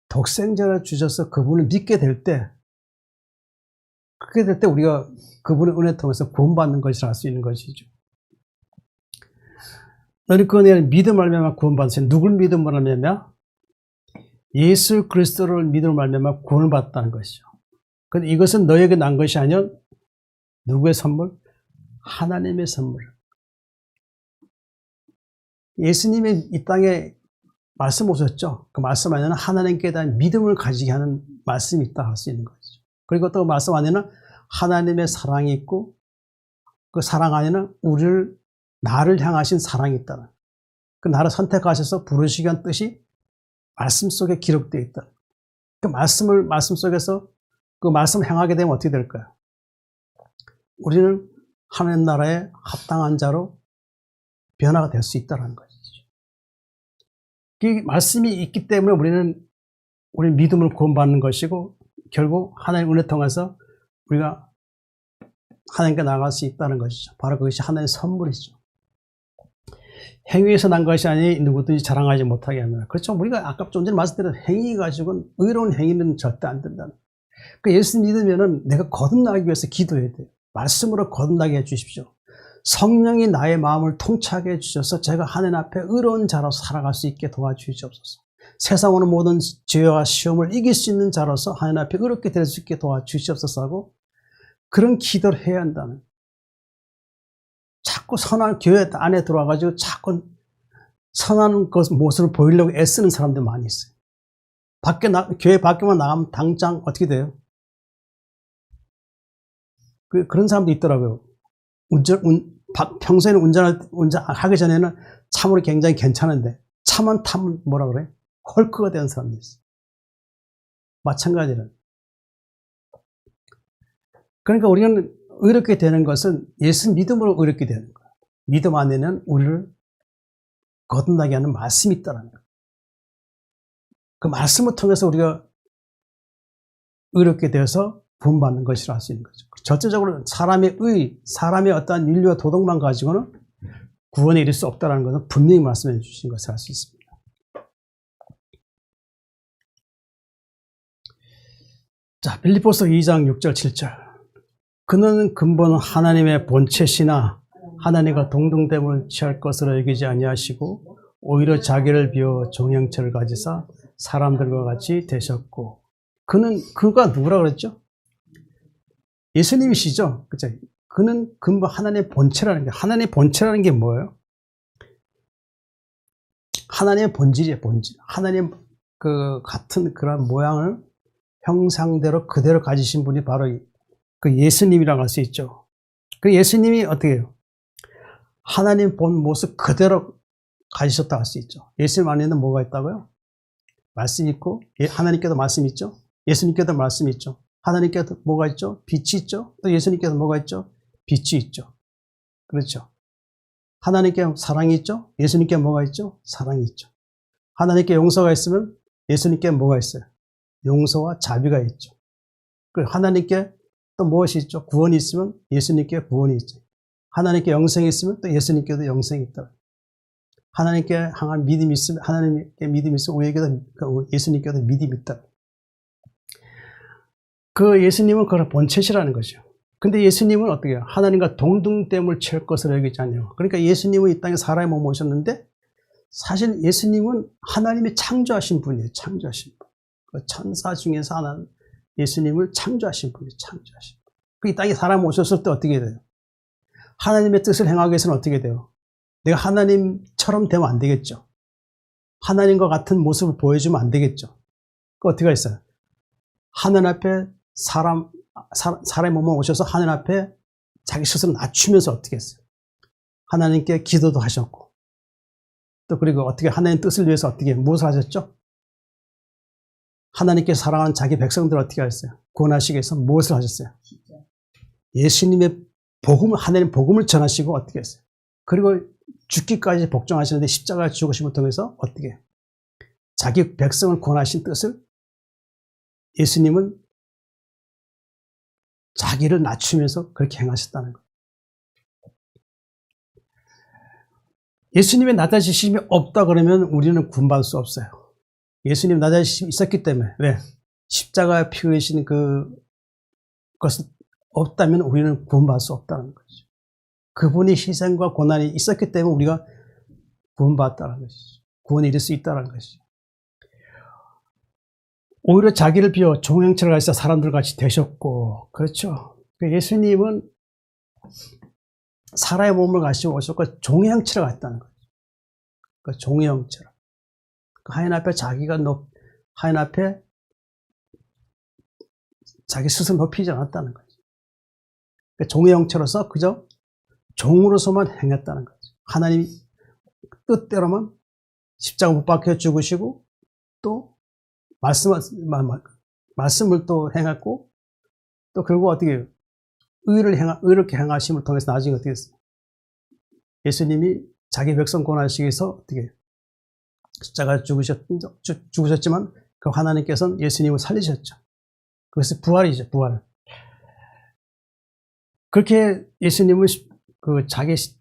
독생자를 주셔서 그분을 믿게 될 때 그렇게 될 때 우리가 그분의 은혜 통해서 구원받는 것이라 할 수 있는 것이죠. 너는 그 은혜를 믿음 말미암아 구원받으신 누굴 믿음 말미암아? 예수 그리스도를 믿음 말미암아 구원을 받았다는 것이죠. 그런데 이것은 너에게 난 것이 아니라 누구의 선물? 하나님의 선물. 예수님이 이 땅에 말씀 오셨죠. 그 말씀 안에는 하나님께 대한 믿음을 가지게 하는 말씀이 있다 할 수 있는 것이죠. 그리고 또 말씀 안에는 하나님의 사랑이 있고 그 사랑 안에는 나를 향하신 사랑이 있다. 그 나를 선택하셔서 부르시기 위한 뜻이 말씀 속에 기록되어 있다. 그 말씀 속에서 그 말씀을 행하게 되면 어떻게 될까요? 우리는 하나님 나라에 합당한 자로 변화가 될 수 있다는 것이죠. 이 말씀이 있기 때문에 우리 믿음을 구원받는 것이고 결국 하나님의 은혜 통해서 우리가 하나님께 나아갈 수 있다는 것이죠. 바로 그것이 하나님의 선물이죠. 행위에서 난 것이 아니 누구든지 자랑하지 못하게 합니다. 그렇죠. 우리가 아까 좀 전에 말씀드린 행위 가지고는 의로운 행위는 절대 안 된다는. 그러니까 예수 믿으면은 내가 거듭나기 위해서 기도해야 돼요. 말씀으로 거듭나게 해주십시오. 성령이 나의 마음을 통치하게 해주셔서 제가 하나님 앞에 의로운 자로서 살아갈 수 있게 도와주시옵소서. 세상 오는 모든 죄와 시험을 이길 수 있는 자로서 하나님 앞에 의롭게 될 수 있게 도와주시옵소서 하고 그런 기도를 해야 한다는. 자꾸 선한 교회 안에 들어와가지고 자꾸 선한 모습을 보이려고 애쓰는 사람들 많이 있어요. 교회 밖에만 나가면 당장 어떻게 돼요? 그런 사람도 있더라고요. 평소에는 운전하기 전에는 참으로 굉장히 괜찮은데 차만 타면 뭐라 그래? 헐크가 되는 사람도 있어요. 마찬가지로. 그러니까 우리는 의롭게 되는 것은 예수 믿음으로 의롭게 되는 거예요. 믿음 안에는 우리를 거듭나게 하는 말씀이 있다는 거예요. 그 말씀을 통해서 우리가 의롭게 되어서 구원받는 것이라 할 수 있는 거죠. 절대적으로 사람의 어떠한 윤리와 도덕만 가지고는 구원에 이를 수 없다는 것은 분명히 말씀해 주신 것을 알 수 있습니다. 자, 빌립보서 2장 6절 7절. 그는 근본 하나님의 본체시나 하나님과 동등됨을 취할 것으로 여기지 아니하시고 오히려 자기를 비워 종형체를 가지사 사람들과 같이 되셨고. 그가 누구라 그랬죠? 예수님이시죠? 그죠? 그는 근본 하나님의 본체라는 게, 하나님의 본체라는 게 뭐예요? 하나님의 본질이에요, 본질. 하나님 같은 그런 모양을 형상대로 그대로 가지신 분이 바로 그 예수님이라고 할 수 있죠. 그 예수님이 어떻게 해요? 하나님 본 모습 그대로 가지셨다고 할 수 있죠. 예수님 안에는 뭐가 있다고요? 말씀이 있고, 하나님께도 말씀이 있죠. 예수님께도 말씀이 있죠. 하나님께도 뭐가 있죠? 빛이 있죠. 또 예수님께도 뭐가 있죠? 빛이 있죠. 그렇죠. 하나님께 사랑이 있죠. 예수님께 뭐가 있죠? 사랑이 있죠. 하나님께 용서가 있으면 예수님께 뭐가 있어요? 용서와 자비가 있죠. 그리고 하나님께 또 무엇이 있죠? 구원이 있으면 예수님께 구원이 있죠. 하나님께 영생이 있으면 또 예수님께도 영생이 있다. 하나님께 향한 믿음이 있으면, 하나님께 믿음이 있으면 우리에게도, 예수님께도 믿음이 있다. 그 예수님은 그걸 본체시라는 거죠. 근데 예수님은 어떻게 해요? 하나님과 동등됨을 채울 것으로 여기지 않냐고. 그러니까 예수님은 이 땅에 사람의 몸을 오셨는데, 사실 예수님은 하나님이 창조하신 분이에요. 창조하신 분. 그 천사 중에서 하나는 예수님을 창조하신 분이에요. 창조하신 분. 그 이 땅에 사람 오셨을 때 어떻게 돼요? 하나님의 뜻을 행하기 위해서는 어떻게 돼요? 내가 하나님처럼 되면 안 되겠죠. 하나님과 같은 모습을 보여주면 안 되겠죠. 그 어떻게 했어요? 하늘 앞에 사람의 몸을 오셔서 하늘 앞에 자기 스스로 낮추면서 어떻게 했어요? 하나님께 기도도 하셨고, 또 그리고 어떻게 하나님 뜻을 위해서 어떻게 무엇을 하셨죠? 하나님께 사랑하는 자기 백성들을 어떻게 하셨어요? 구원하시기 위해서 무엇을 하셨어요? 예수님의 복음을, 하나님 복음을 전하시고 어떻게 했어요? 그리고 죽기까지 복종하시는데 십자가 죽으심을 통해서 어떻게 자기 백성을 구원하신 뜻을 예수님은 자기를 낮추면서 그렇게 행하셨다는 거예요. 예수님의 낮아지심이 없다 그러면 우리는 구원받을 수 없어요. 예수님 낮아지심이 있었기 때문에, 왜? 십자가에 피 흘리신 그것이 없다면 우리는 구원받을 수 없다는 거죠. 그분의 희생과 고난이 있었기 때문에 우리가 구원받았다는 것이죠. 구원에 이를 수 있다는 것이죠. 오히려 자기를 비워 종형체를 가지사 사람들 같이 되셨고, 그렇죠. 예수님은 사람의 몸을 가지고 오셨고 종형체를 갖다는 거죠. 그 종형체를. 하나님 앞에 하나님 앞에 자기 스스로 높이지 않았다는 거죠. 종의 형체로서 그저 종으로서만 행했다는 거죠. 하나님 뜻대로만 십자가 못 박혀 죽으시고 또 말씀을 또 행했고 또 결국 어떻게 의롭게 행하심을 통해서 나중에 어떻게 했어요? 예수님이 자기 백성 구원하시기 위해서 어떻게 십자가 죽으셨지만 그 하나님께서는 예수님을 살리셨죠. 그것이 부활이죠, 부활. 그렇게 예수님은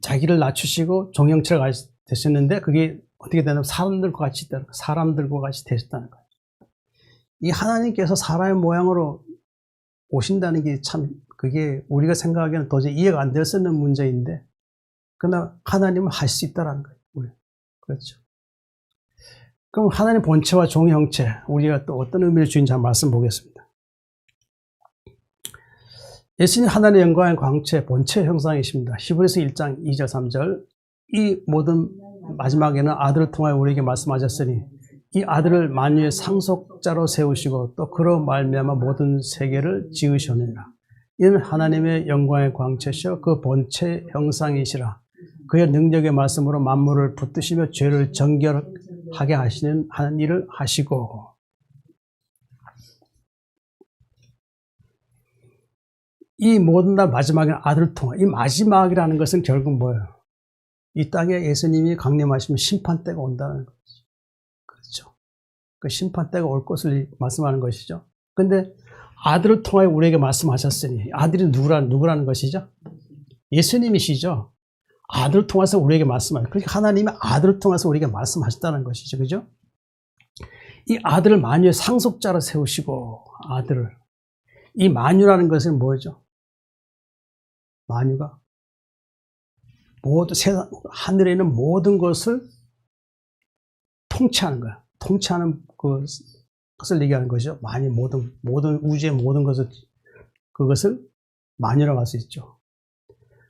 자기를 낮추시고 종형체를 되셨는데 그게 어떻게 되냐면 사람들과 같이 되셨다는 거예요. 이 하나님께서 사람의 모양으로 오신다는 게 참 그게 우리가 생각하기에는 도저히 이해가 안 될 수 있는 문제인데 그러나 하나님은 할 수 있다는 거예요. 그렇죠. 그럼 하나님 본체와 종의 형체 우리가 또 어떤 의미를 주인지 한번 말씀 보겠습니다. 예수님 하나님의 영광의 광채 본체 형상이십니다. 히브리서 1장 2절 3절 이 모든 마지막에는 아들을 통하여 우리에게 말씀하셨으니 이 아들을 만유의 상속자로 세우시고 또 그로 말미암아 모든 세계를 지으셨느니라. 이는 하나님의 영광의 광채시여 그 본체 형상이시라. 그의 능력의 말씀으로 만물을 붙드시며 죄를 정결하게 하시는 일을 하시고. 이 모든 날 마지막에는 아들을 통해. 이 마지막이라는 것은 결국 뭐예요? 이 땅에 예수님이 강림하시면 심판대가 온다는 거죠. 그렇죠. 그 심판대가 올 것을 말씀하는 것이죠. 근데 아들을 통하여 우리에게 말씀하셨으니 아들이 누구라는 것이죠? 예수님이시죠. 아들을 통해서 우리에게 말씀하셨어요. 그러니까 하나님이 아들을 통해서 우리에게 말씀하셨다는 것이죠. 그죠? 이 아들을 만유의 상속자로 세우시고 아들을 이 만유라는 것은 뭐죠? 만유가 모두 세상 하늘에 있는 모든 것을 통치하는 거야. 통치하는 것을 얘기하는 것이죠. 모든 우주의 모든 그것을 만유라고 할 수 있죠.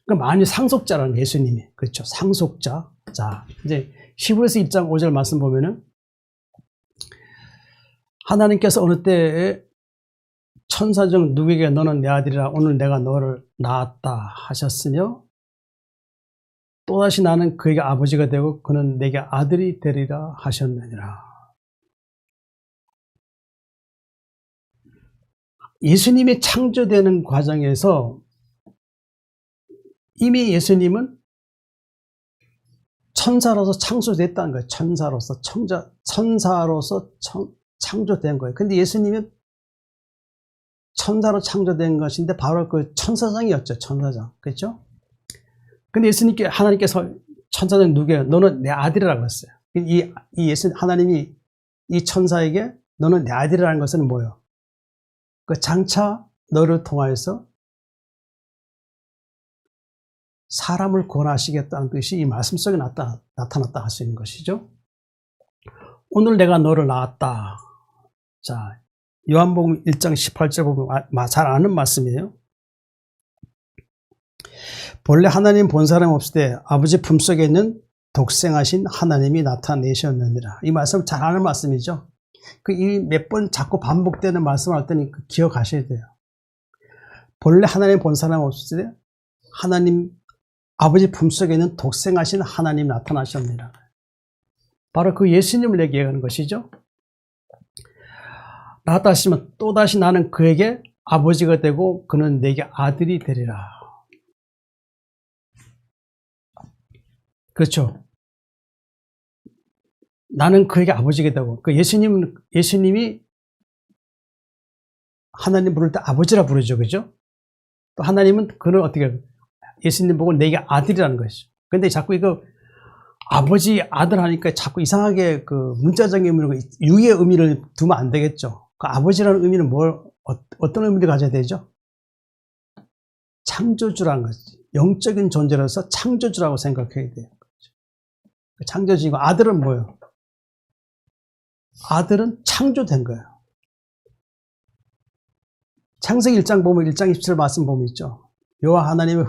그러니까 만유 상속자라는 예수님이 그렇죠. 상속자. 자, 이제 히브리서 1장 5절 말씀 보면은 하나님께서 어느 때에 천사 중 누구에게 너는 내 아들이라 오늘 내가 너를 낳았다 하셨으며 또다시 나는 그에게 아버지가 되고 그는 내게 아들이 되리라 하셨느니라. 예수님이 창조되는 과정에서 이미 예수님은 천사로서 창조됐다는 거예요. 천사로서 창조된 거예요. 근데 예수님은 천사로 창조된 것인데 바로 그 천사장이었죠. 천사장. 그렇죠? 근데 하나님께서 천사장 누구예요? 너는 내 아들이라고 했어요. 하나님이 이 천사에게 너는 내 아들이라는 것은 뭐예요? 그 장차 너를 통하여서 사람을 구원하시겠다는 뜻이 이 말씀 속에 나타났다 할 수 있는 것이죠. 오늘 내가 너를 낳았다. 자, 요한복음 1장 18절 보면 잘 아는 말씀이에요. 본래 하나님 본 사람 없을 때 아버지 품속에 있는 독생하신 하나님이 나타내셨느니라. 이 말씀 잘 아는 말씀이죠. 이 몇 번 자꾸 반복되는 말씀을 할 때는 기억하셔야 돼요. 본래 하나님 본 사람 없을 때 하나님 아버지 품속에 있는 독생하신 하나님이 나타나셨느니라. 바로 그 예수님을 얘기하는 것이죠. 나왔다 하시면 또다시 나는 그에게 아버지가 되고 그는 내게 아들이 되리라. 그렇죠. 나는 그에게 아버지가 되고, 그 예수님이 하나님 부를 때 아버지라 부르죠. 그죠? 또 하나님은 그를 어떻게, 예수님 보고 내게 아들이라는 것이죠. 근데 자꾸 이거 아버지, 아들 하니까 자꾸 이상하게 그 문자적인 의미로 유의 의미를 두면 안 되겠죠. 그 아버지라는 의미는 어떤 의미를 가져야 되죠? 창조주라는 거지. 영적인 존재로서 창조주라고 생각해야 돼요. 창조주이고, 아들은 뭐예요? 아들은 창조된 거예요. 창세기 1장 보면 1장 27 말씀 보면 있죠. 여호와 하나님의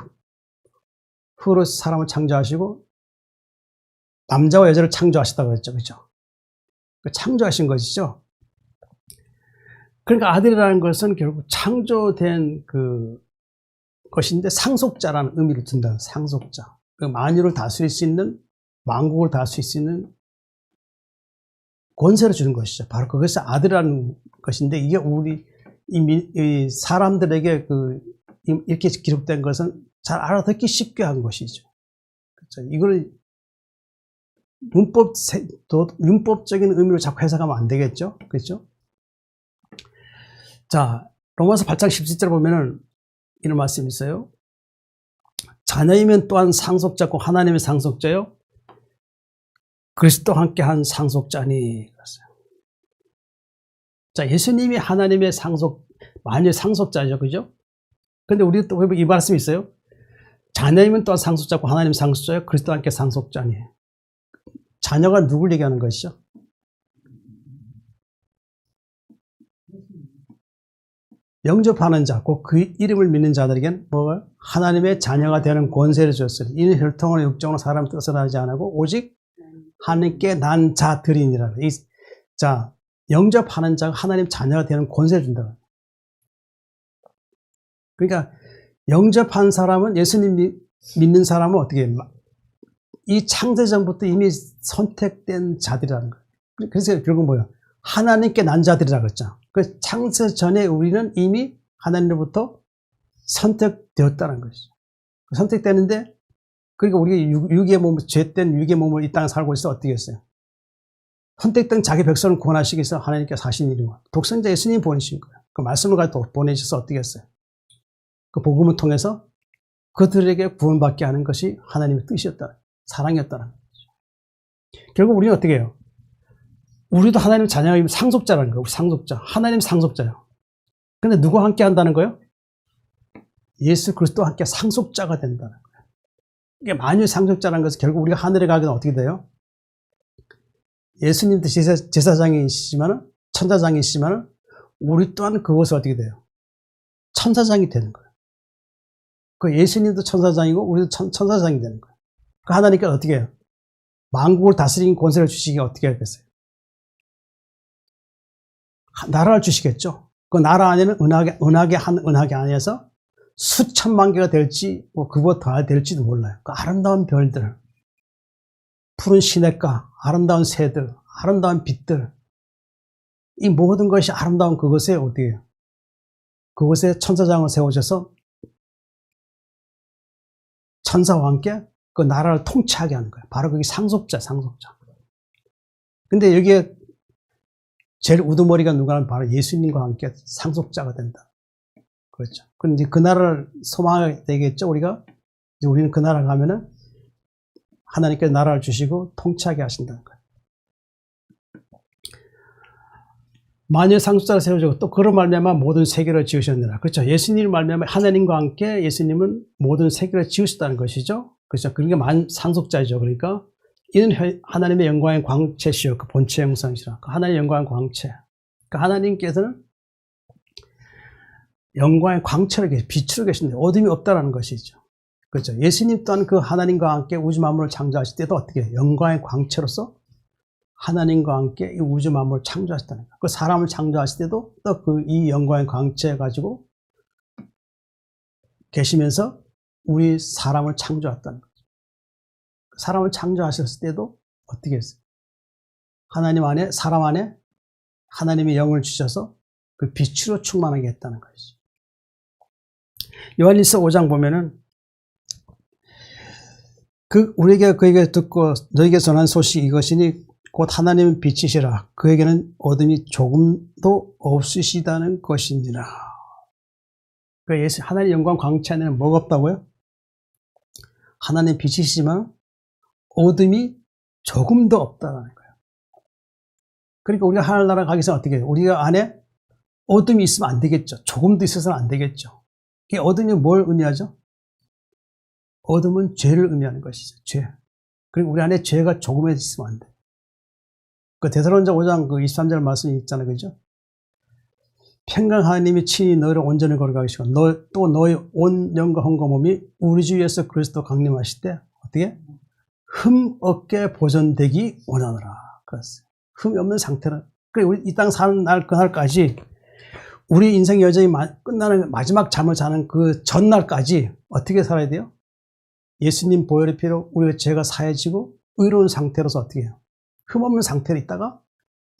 흙으로 사람을 창조하시고 남자와 여자를 창조하셨다고 그랬죠. 그렇죠? 창조하신 것이죠. 그러니까 아들이라는 것은 결국 창조된 것인데 상속자라는 의미를 둔다. 상속자. 그 만유를 다스릴 수 있는, 만국을 다스릴 수 있는 권세를 주는 것이죠. 바로 그것이 아들이라는 것인데, 이게 우리 이 사람들에게 이렇게 기록된 것은 잘 알아듣기 쉽게 한 것이죠. 그렇죠? 이걸 율법적인 의미로 자꾸 해석하면 안 되겠죠. 그렇죠? 자, 로마서 8장 17절 보면은 이런 말씀이 있어요. 자녀이면 또한 상속자고 하나님의 상속자요 그리스도와 함께 한 상속자니. 자, 예수님이 하나님의 만유의 상속자죠. 그죠? 근데 우리 또 이 말씀이 있어요. 자녀이면 또한 상속자고 하나님의 상속자요 그리스도와 함께 상속자니. 자녀가 누굴 얘기하는 것이죠? 영접하는 자, 곧 그 이름을 믿는 자들에게는 하나님의 자녀가 되는 권세를 주었으니 이는 혈통으로 육정으로 사람 뜻을 하지 않고 오직 하나님께 난 자들이니라. 자, 영접하는 자가 하나님 자녀가 되는 권세를 준다. 그러니까 영접한 사람은, 예수님 믿는 사람은 어떻게 해요? 이 창세전부터 이미 선택된 자들이라는 거예요. 그래서 결국 뭐예요? 하나님께 난 자들이라고 그랬죠. 그 창세전에 우리는 이미 하나님으로부터 선택되었다는 것이죠. 선택되는데, 그러니까 우리가 죄된 육의 몸을 이 땅에 살고 있어 어떻게 했어요? 선택된 자기 백성을 구원하시기 위해서 하나님께서 하신 일이고, 독생자 예수님이 보내신 거예요. 그 말씀을 가지고 보내셔서 어떻게 했어요? 그 복음을 통해서 그들에게 구원받게 하는 것이 하나님의 뜻이었다. 사랑이었다는 거죠. 결국 우리는 어떻게 해요? 우리도 하나님 자녀의 상속자라는 거예요. 상속자. 하나님 상속자예요. 근데 누구와 함께 한다는 거예요? 예수 그리스도와 함께 상속자가 된다는 거예요. 이게 만유의 상속자라는 것은 결국 우리가 하늘에 가게 되면 어떻게 돼요? 예수님도 제사장이시지만, 천사장이시지만, 우리 또한 그것을 어떻게 돼요? 천사장이 되는 거예요. 그 예수님도 천사장이고, 우리도 천사장이 되는 거예요. 그 하나님께서 어떻게 해요? 만국을 다스리는 권세를 주시기 어떻게 하겠어요? 나라를 주시겠죠? 그 나라 안에는 은하계 안에서 수천만 개가 될지, 뭐 그보다 더 될지도 몰라요. 그 아름다운 별들, 푸른 시냇가, 아름다운 새들, 아름다운 빛들, 이 모든 것이 아름다운 그것에 어디에요? 그곳에 천사장을 세워져서 천사와 함께 그 나라를 통치하게 하는 거예요. 바로 그게 상속자. 근데 여기에 제일 우두머리가 누가는 바로 예수님과 함께 상속자가 된다. 그렇죠. 그런데 그 나라를 소망하게 되겠죠. 우리는 그 나라 가면은 하나님께서 나라를 주시고 통치하게 하신다는 거예요. 만일 상속자를 세워주고 또 그런 말미암아 모든 세계를 지으셨느라. 그렇죠. 예수님 말미암아 하나님과 함께 예수님은 모든 세계를 지으셨다는 것이죠. 그렇죠. 그러니까 상속자이죠. 그러니까 이는 하나님의 영광의 광채시요 그 본체 형상이시라. 그 하나님의 영광의 광채. 그러니까 하나님께서는 영광의 광채로 빛으로 계신데 어둠이 없다라는 것이죠. 그렇죠. 예수님 또한 그 하나님과 함께 우주 만물을 창조하실 때도 어떻게 해요? 영광의 광채로서 하나님과 함께 이 우주 만물을 창조하셨다는 거예요. 그 사람을 창조하실 때도 또 이 영광의 광채 가지고 계시면서 우리 사람을 창조했다는 거죠. 사람을 창조하셨을 때도 어떻게 했어요? 하나님 안에, 사람 안에 하나님의 영을 주셔서 그 빛으로 충만하게 했다는 것이죠. 요한일서 5장 보면은 우리에게 그에게 듣고 너에게 전한 소식이 이것이니 곧 하나님은 빛이시라. 그에게는 어둠이 조금도 없으시다는 것이니라. 그러니까 하나님의 영광 광채 안에는 뭐가 없다고요? 하나님 빛이시지만 어둠이 조금도 없다는 거예요. 그러니까 우리가 하늘나라 가기 전에 어떻게 해요? 우리가 안에 어둠이 있으면 안 되겠죠. 조금도 있어서는 안 되겠죠. 어둠이 뭘 의미하죠? 어둠은 죄를 의미하는 것이죠. 죄. 그리고 우리 안에 죄가 조금이라도 있으면 안 돼. 그 데살로니가 5장 23절 말씀이 있잖아요. 그죠? 평강 하나님이 친히 너희를 온전히 거룩하게 하시고 또 너희 온 영과 혼과 몸이 우리 주 예수 그리스도 강림하실 때 어떻게? 흠 없게 보존되기 원하노라. 그랬어요. 흠이 없는 상태는. 그래 우리 이 땅 사는 날 그날까지 우리 인생 여정이 끝나는 마지막 잠을 자는 그 전날까지 어떻게 살아야 돼요? 예수님 보혈의 피로 우리의 죄가 사해지고 의로운 상태로서 어떻게 해요? 흠없는 상태로 있다가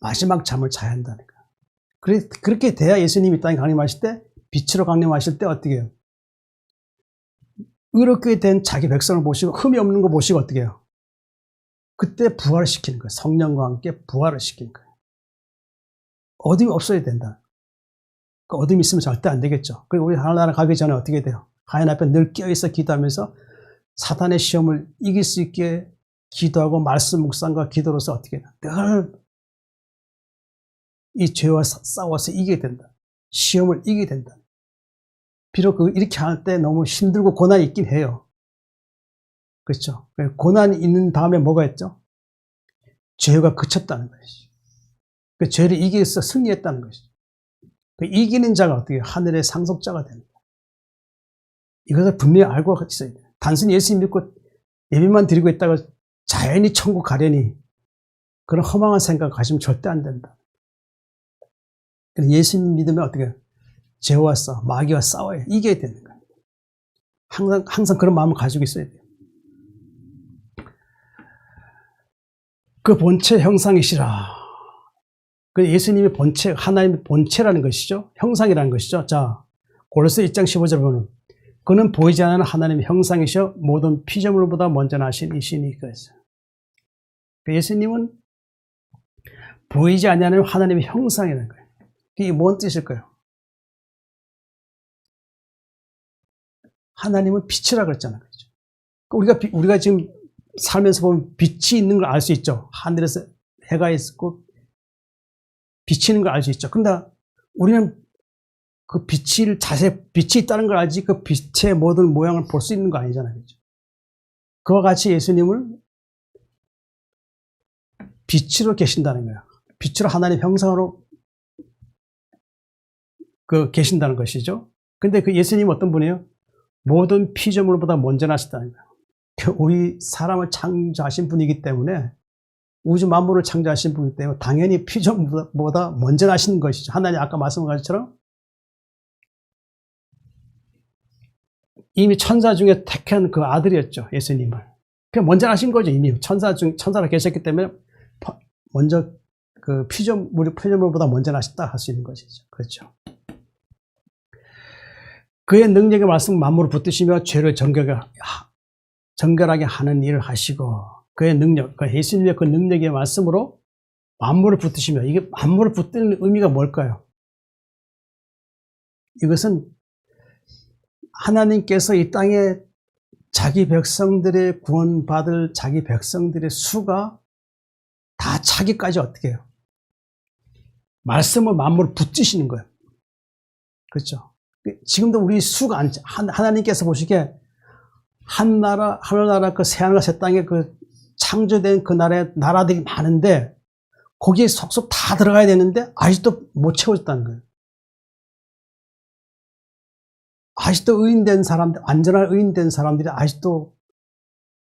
마지막 잠을 자야 한다는 거예요. 그렇게 돼야 예수님이 이 땅에 강림하실 때, 빛으로 강림하실 때 어떻게 해요? 의롭게 된 자기 백성을 모시고 흠이 없는 거 모시고 어떻게 해요? 그때 부활을 시키는 거예요. 성령과 함께 부활을 시키는 거예요. 어둠이 없어야 된다. 그 어둠이 있으면 절대 안 되겠죠. 그리고 우리 하늘나라 가기 전에 어떻게 돼요? 하나님 앞에 늘 끼어있어 기도하면서 사탄의 시험을 이길 수 있게 기도하고 말씀 묵상과 기도로서 어떻게 해요? 늘 이 죄와 싸워서 이기게 된다. 시험을 이기게 된다. 비록 이렇게 할 때 너무 힘들고 고난이 있긴 해요. 그렇죠? 고난이 있는 다음에 뭐가 있죠? 죄가 그쳤다는 것이죠. 그 죄를 이기해서 승리했다는 것이죠. 그 이기는 자가 어떻게 하늘의 상속자가 되는 거예요. 이것을 분명히 알고 있어야 돼요. 단순히 예수 믿고 예배만 드리고 있다가 자연히 천국 가려니 그런 허망한 생각 가지면 절대 안 된다. 예수님 믿으면 어떻게 해요? 죄와 싸워, 마귀와 싸워야 이겨야 되는 거예요. 항상 그런 마음을 가지고 있어야 돼요. 그 본체 형상이시라. 그 예수님의 본체, 하나님의 본체라는 것이죠. 형상이라는 것이죠. 자, 골로새 1장 15절 보면 그는 보이지 않는 하나님의 형상이셔 모든 피조물보다 먼저 나신 이시니 그랬어요. 예수님은 보이지 않는 하나님의 형상이라는 거예요. 이게 뭔 뜻일까요? 하나님은 빛이라 그랬잖아요. 우리가 지금 살면서 보면 빛이 있는 걸 알 수 있죠. 하늘에서 해가 있고 비치는 걸 알 수 있죠. 근데 우리는 그 빛이 있다는 걸 알지 그 빛의 모든 모양을 볼 수 있는 거 아니잖아요. 그렇죠? 그와 같이 예수님은 빛으로 계신다는 거예요. 빛으로 하나님 형상으로 계신다는 것이죠. 근데 그 예수님은 어떤 분이에요? 모든 피조물보다 먼저 나셨다는 거예요. 우리 사람을 창조하신 분이기 때문에 우주 만물을 창조하신 분이기 때문에 당연히 피조물보다 먼저 나신 것이죠. 하나님 아까 말씀한 것처럼 이미 천사 중에 택한 그 아들이었죠. 예수님을. 그냥 먼저 하신 거죠. 이미 천사가 계셨기 때문에 먼저 그 피조물보다 먼저 나셨다 할 수 있는 것이죠. 그렇죠. 그의 능력의 말씀 만물을 붙드시며 죄를 정결하게 하는 일을 하시고, 그의 능력, 그 예수님의 그 능력의 말씀으로 만물을 붙드시며, 이게 만물을 붙드는 의미가 뭘까요? 이것은 하나님께서 이 땅에 자기 백성들의 구원받을 자기 백성들의 수가 다 차기까지 어떻게 해요? 말씀을 만물을 붙이시는 거예요. 그렇죠? 지금도 우리 수가 하나님께서 보시기에 하늘나라 그 새하늘과 새 땅에 그 창조된 그 나라들이 많은데 거기에 속속 다 들어가야 되는데 아직도 못 채워졌다는 거예요. 아직도 의인된 사람들, 완전한 의인된 사람들이 아직도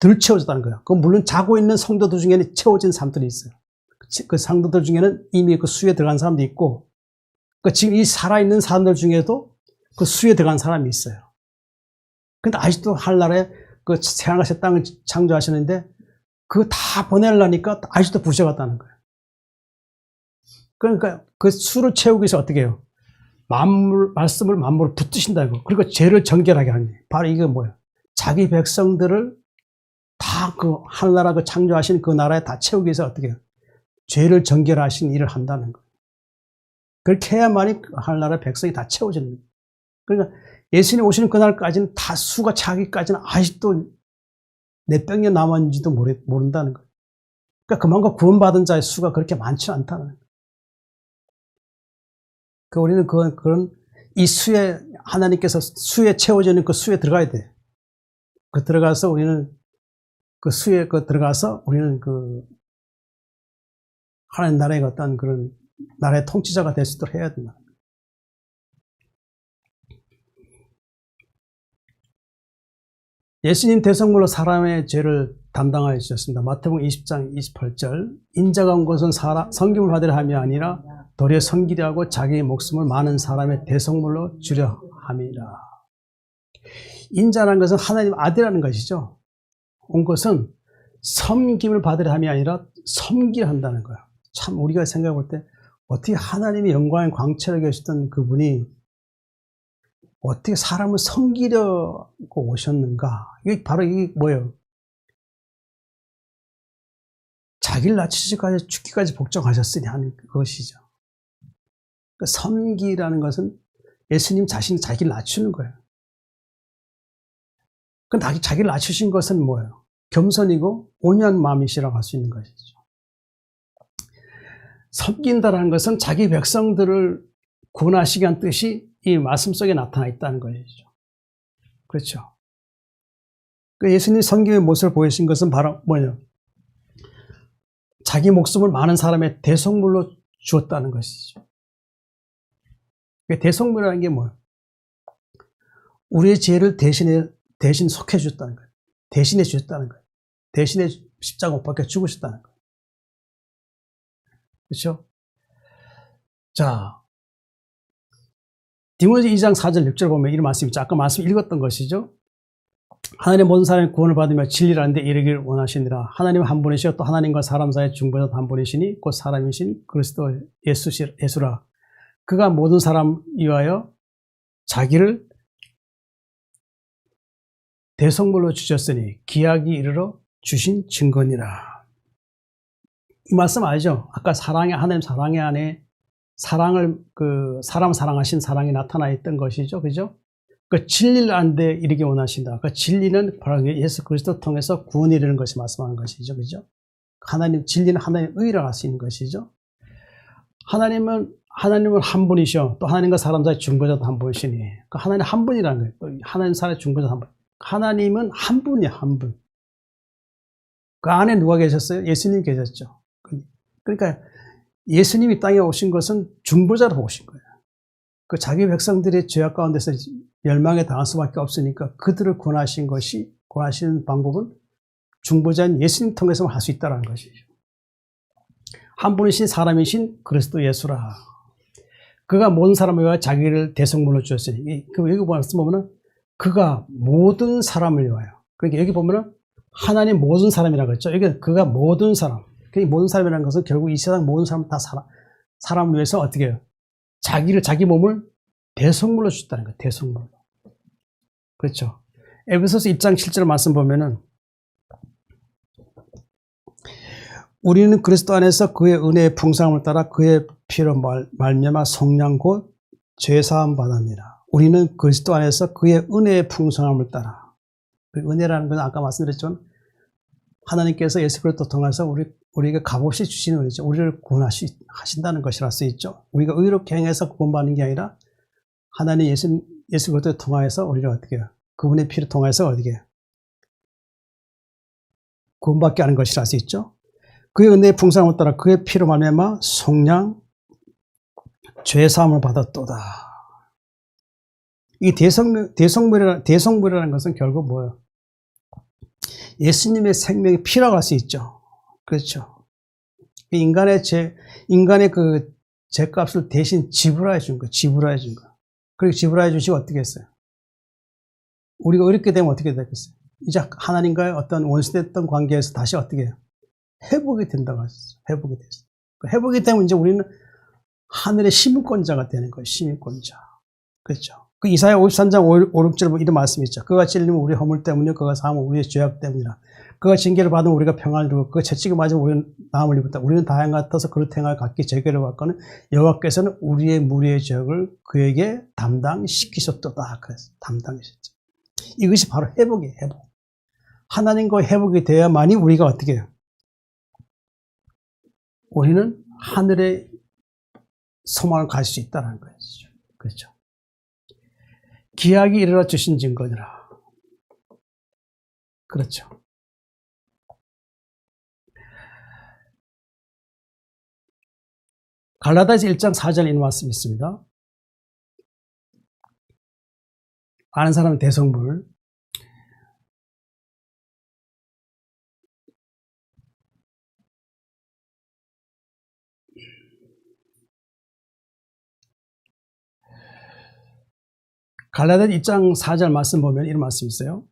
덜 채워졌다는 거예요. 그건 물론 자고 있는 성도들 중에는 채워진 사람들이 있어요. 그 성도들 중에는 이미 그 수에 들어간 사람도 있고, 그러니까 지금 이 살아있는 사람들 중에도 그 수에 들어간 사람이 있어요. 근데 아직도 하늘나라에 그 새하늘과 새 땅을 창조하시는데 그거 다 보내려니까 아직도 부족하다는 거예요. 그러니까 그 수를 채우기 위해서 어떻게 해요? 말씀을 만물을 붙드신다고. 그리고 죄를 정결하게 하니. 바로 이게 뭐예요? 자기 백성들을 다 그 하늘나라 그 창조하신 그 나라에 다 채우기 위해서 어떻게 해요? 죄를 정결하신 일을 한다는 거예요. 그렇게 해야만이 하늘나라 백성이 다 채워지는 거예요. 그러니까 예수님 오시는 그날까지는 다 수가 차기까지는 아직도 몇백 년 남았는지도 모른다는 거예요. 그러니까 그만큼 구원받은 자의 수가 그렇게 많지 않다는 거예요. 우리는 그런 이 수에, 하나님께서 수에 채워지는 그 수에 들어가야 돼. 들어가서 우리는 그 수에 들어가서 우리는 하나님 나라의 어떤 그런 나라의 통치자가 될 수 있도록 해야 된다. 예수님 대성물로 사람의 죄를 담당하여 주셨습니다. 마태복음 20장 28절. 인자가 온 것은 섬김을 받으려 함이 아니라 도리어 섬기려 하고 자기의 목숨을 많은 사람의 대성물로 주려 함이라. 인자라는 것은 하나님 아들이라는 것이죠. 온 것은 섬김을 받으려 함이 아니라 섬기려 한다는 거야. 참 우리가 생각해 볼 때 어떻게 하나님의 영광의 광채를 계시던 그분이 어떻게 사람을 섬기려고 오셨는가? 이게 바로 이게 뭐예요? 자기를 낮추시기까지 죽기까지 복종하셨으니 하는 그것이죠. 그 섬기라는 것은 예수님 자신이 자기를 낮추는 거예요. 그 자기를 낮추신 것은 뭐예요? 겸손이고 온유한 마음이시라고 할 수 있는 것이죠. 섬긴다라는 것은 자기 백성들을 구원하시기 위한 뜻이 이 말씀 속에 나타나 있다는 것이죠. 그렇죠. 그 예수님 섬김의 모습을 보이신 것은 바로 뭐예요? 자기 목숨을 많은 사람의 대속물로 주었다는 것이죠. 대속물이라는 게 뭐예요? 우리의 죄를 대신 속해 주셨다는 거예요. 대신해 주셨다는 거예요. 대신에 십자가 못 박혀 죽으셨다는 거예요. 그렇죠? 자, 디모데 2장 4절 6절 보면 이런 말씀이 있죠. 아까 말씀 읽었던 것이죠. 하나님의 모든 사람의 구원을 받으며 진리를 아는 데 이르기를 원하시니라. 하나님은 한 분이시요 또 하나님과 사람 사이의 중보자도 한 분이시니 곧 사람이신 그리스도 예수라. 그가 모든 사람 위하여 자기를 대속물로 주셨으니 기약이 이르러 주신 증거니라. 이 말씀 알죠? 아까 하나님 사랑의 안에 사랑을 사람 사랑하신 사랑이 나타나 있던 것이죠. 그죠? 그 진리를 아는 데 이르기 원하신다. 그 진리는 바로 예수 그리스도 통해서 구원이 이르는 것이 말씀하는 것이죠. 그죠? 진리는 하나님의 의라고 할 수 있는 것이죠. 하나님은 한 분이셔. 또 하나님과 사람 사이의 중보자도 한 분이시니. 그 하나님 한 분이라는 거예요. 또 하나님 사이의 중보자도 한 분. 하나님은 한 분이야, 한 분. 그 안에 누가 계셨어요? 예수님 계셨죠. 그러니까 예수님이 땅에 오신 것은 중보자로 오신 거예요. 그 자기 백성들의 죄악 가운데서 멸망에 당할 수밖에 없으니까 그들을 구원하시는 방법은 중보자인 예수님 통해서만 할 수 있다는 것이죠. 한 분이신 사람이신 그리스도 예수라. 그가 모든 사람을 위하여 자기를 대속물로 주었으니. 여기 말씀 보면은 그가 모든 사람을 위하여. 그러니까 여기 보면은 하나님 모든 사람이라고 했죠. 여기 그가 모든 사람. 그 모든 사람이라는 것은 결국 이 세상 모든 사람 다 사람을 위해서 어떻게 해요? 자기 몸을 대속물로 주셨다는 거예요. 대속물로. 그렇죠. 에베소서 1장 7절 말씀 보면은 우리는 그리스도 안에서 그의 은혜의 풍성함을 따라 그의 피로 말미암아 성령 곧 죄사함 받았느니라. 우리는 그리스도 안에서 그의 은혜의 풍성함을 따라. 은혜라는 건 아까 말씀드렸지만 하나님께서 예수 그리스도 통해서 우리에게 값없이 주시는 은혜죠. 우리를 구원하신다는 것이라 쓰였죠. 우리가 의롭게 행해서 구원받는 게 아니라 하나님 예수 그리스도를 통하여서 우리를 어떻게 해요? 그분의 피를 통해서 어떻게 해요? 구원받게 하는 것이라 쓰였죠. 그의 은혜의 풍성함을 따라 그의 피로 말미암아 속량 죄사함을 받았도다. 이 대성물이라는 것은 결국 뭐예요? 예수님의 생명의 피라고 할 수 있죠. 그렇죠. 인간의 그 죄값을 대신 지불해 준 거, 지불해 준 거. 그리고 지불해 주시고 어떻게 했어요? 우리가 어렵게 되면 어떻게 되겠어요? 이제 하나님과의 어떤 원수됐던 관계에서 다시 어떻게 해요? 회복이 된다고 하셨어요. 회복이 됐어요. 회복이 되면 이제 우리는 하늘의 시민권자가 되는 거예요. 시민권자. 그렇죠. 그 이사야 53장 5, 6절에 보면 이런 말씀이 있죠. 그가 찔리면 우리 허물 때문이요 그가 사함은 우리의 죄악 때문이라. 그가 징계를 받으면 우리가 평안을 이루고 그가 채찍을 맞으면 우리는 나음을 입었다. 우리는 다양 같아서 그릇 행할 각기 죄결을 받거는 여호와께서는 우리의 무리의 죄악을 그에게 담당시키셨도다. 그래서 담당하셨죠. 이것이 바로 회복이에요. 회복. 하나님과 회복이 되어야만이 우리가 어떻게 해요? 우리는 하늘의 소망을 갈 수 있다는 거죠. 그렇죠. 기약이 이르러 주신 증거니라. 그렇죠. 갈라디아서 1장 4절에 이런 말씀이 있습니다. 아는 사람은 대성물. 갈라디아서 1장 4절 말씀 보면 이런 말씀이 있어요.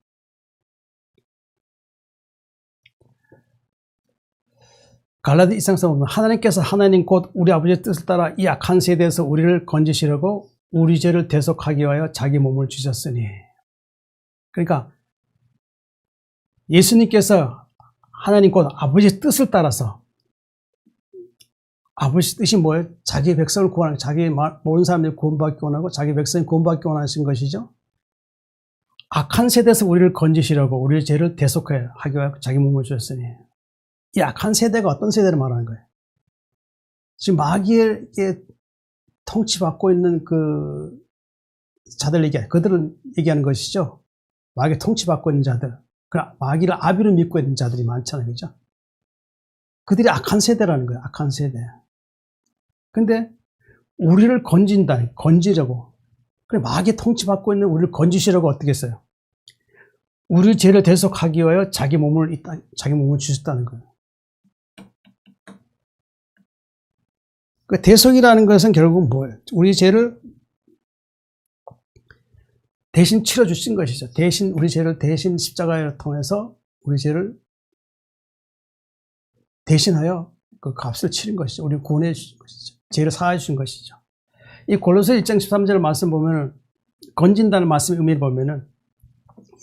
갈라디아서 1장에서 보면 하나님께서 하나님 곧 우리 아버지의 뜻을 따라 이 악한 세대에서 우리를 건지시려고 우리 죄를 대속하기 위하여 자기 몸을 주셨으니. 그러니까 예수님께서 하나님 곧 아버지의 뜻을 따라서 아버지 뜻이 뭐예요? 자기 백성을 구원하고 자기 모든 사람들이 구원받기 원하고 자기 백성이 구원받기 원하신 것이죠. 악한 세대에서 우리를 건지시려고 우리의 죄를 대속하기 위하여 자기 몸을 주셨으니. 이 악한 세대가 어떤 세대를 말하는 거예요? 지금 마귀에게 통치받고 있는 그 자들 그들을 얘기하는 것이죠. 마귀에 통치받고 있는 자들. 마귀를 아비로 믿고 있는 자들이 많잖아요. 그죠? 그들이 악한 세대라는 거예요. 악한 세대. 근데 우리를 건지려고. 그래, 마귀에 통치받고 있는 우리를 건지시려고 어떻게 했어요? 우리 죄를 대속하기 위하여 자기 몸을 주셨다는 거예요. 그 대속이라는 것은 결국은 뭐예요? 우리 죄를 대신 치러주신 것이죠. 우리 죄를 대신 십자가를 통해서 우리 죄를 대신하여 그 값을 치른 것이죠. 우리를 구원해 주신 것이죠. 죄를 사해 주신 것이죠. 이 골로새 1장 13절 말씀 보면은 건진다는 말씀의 의미를 보면은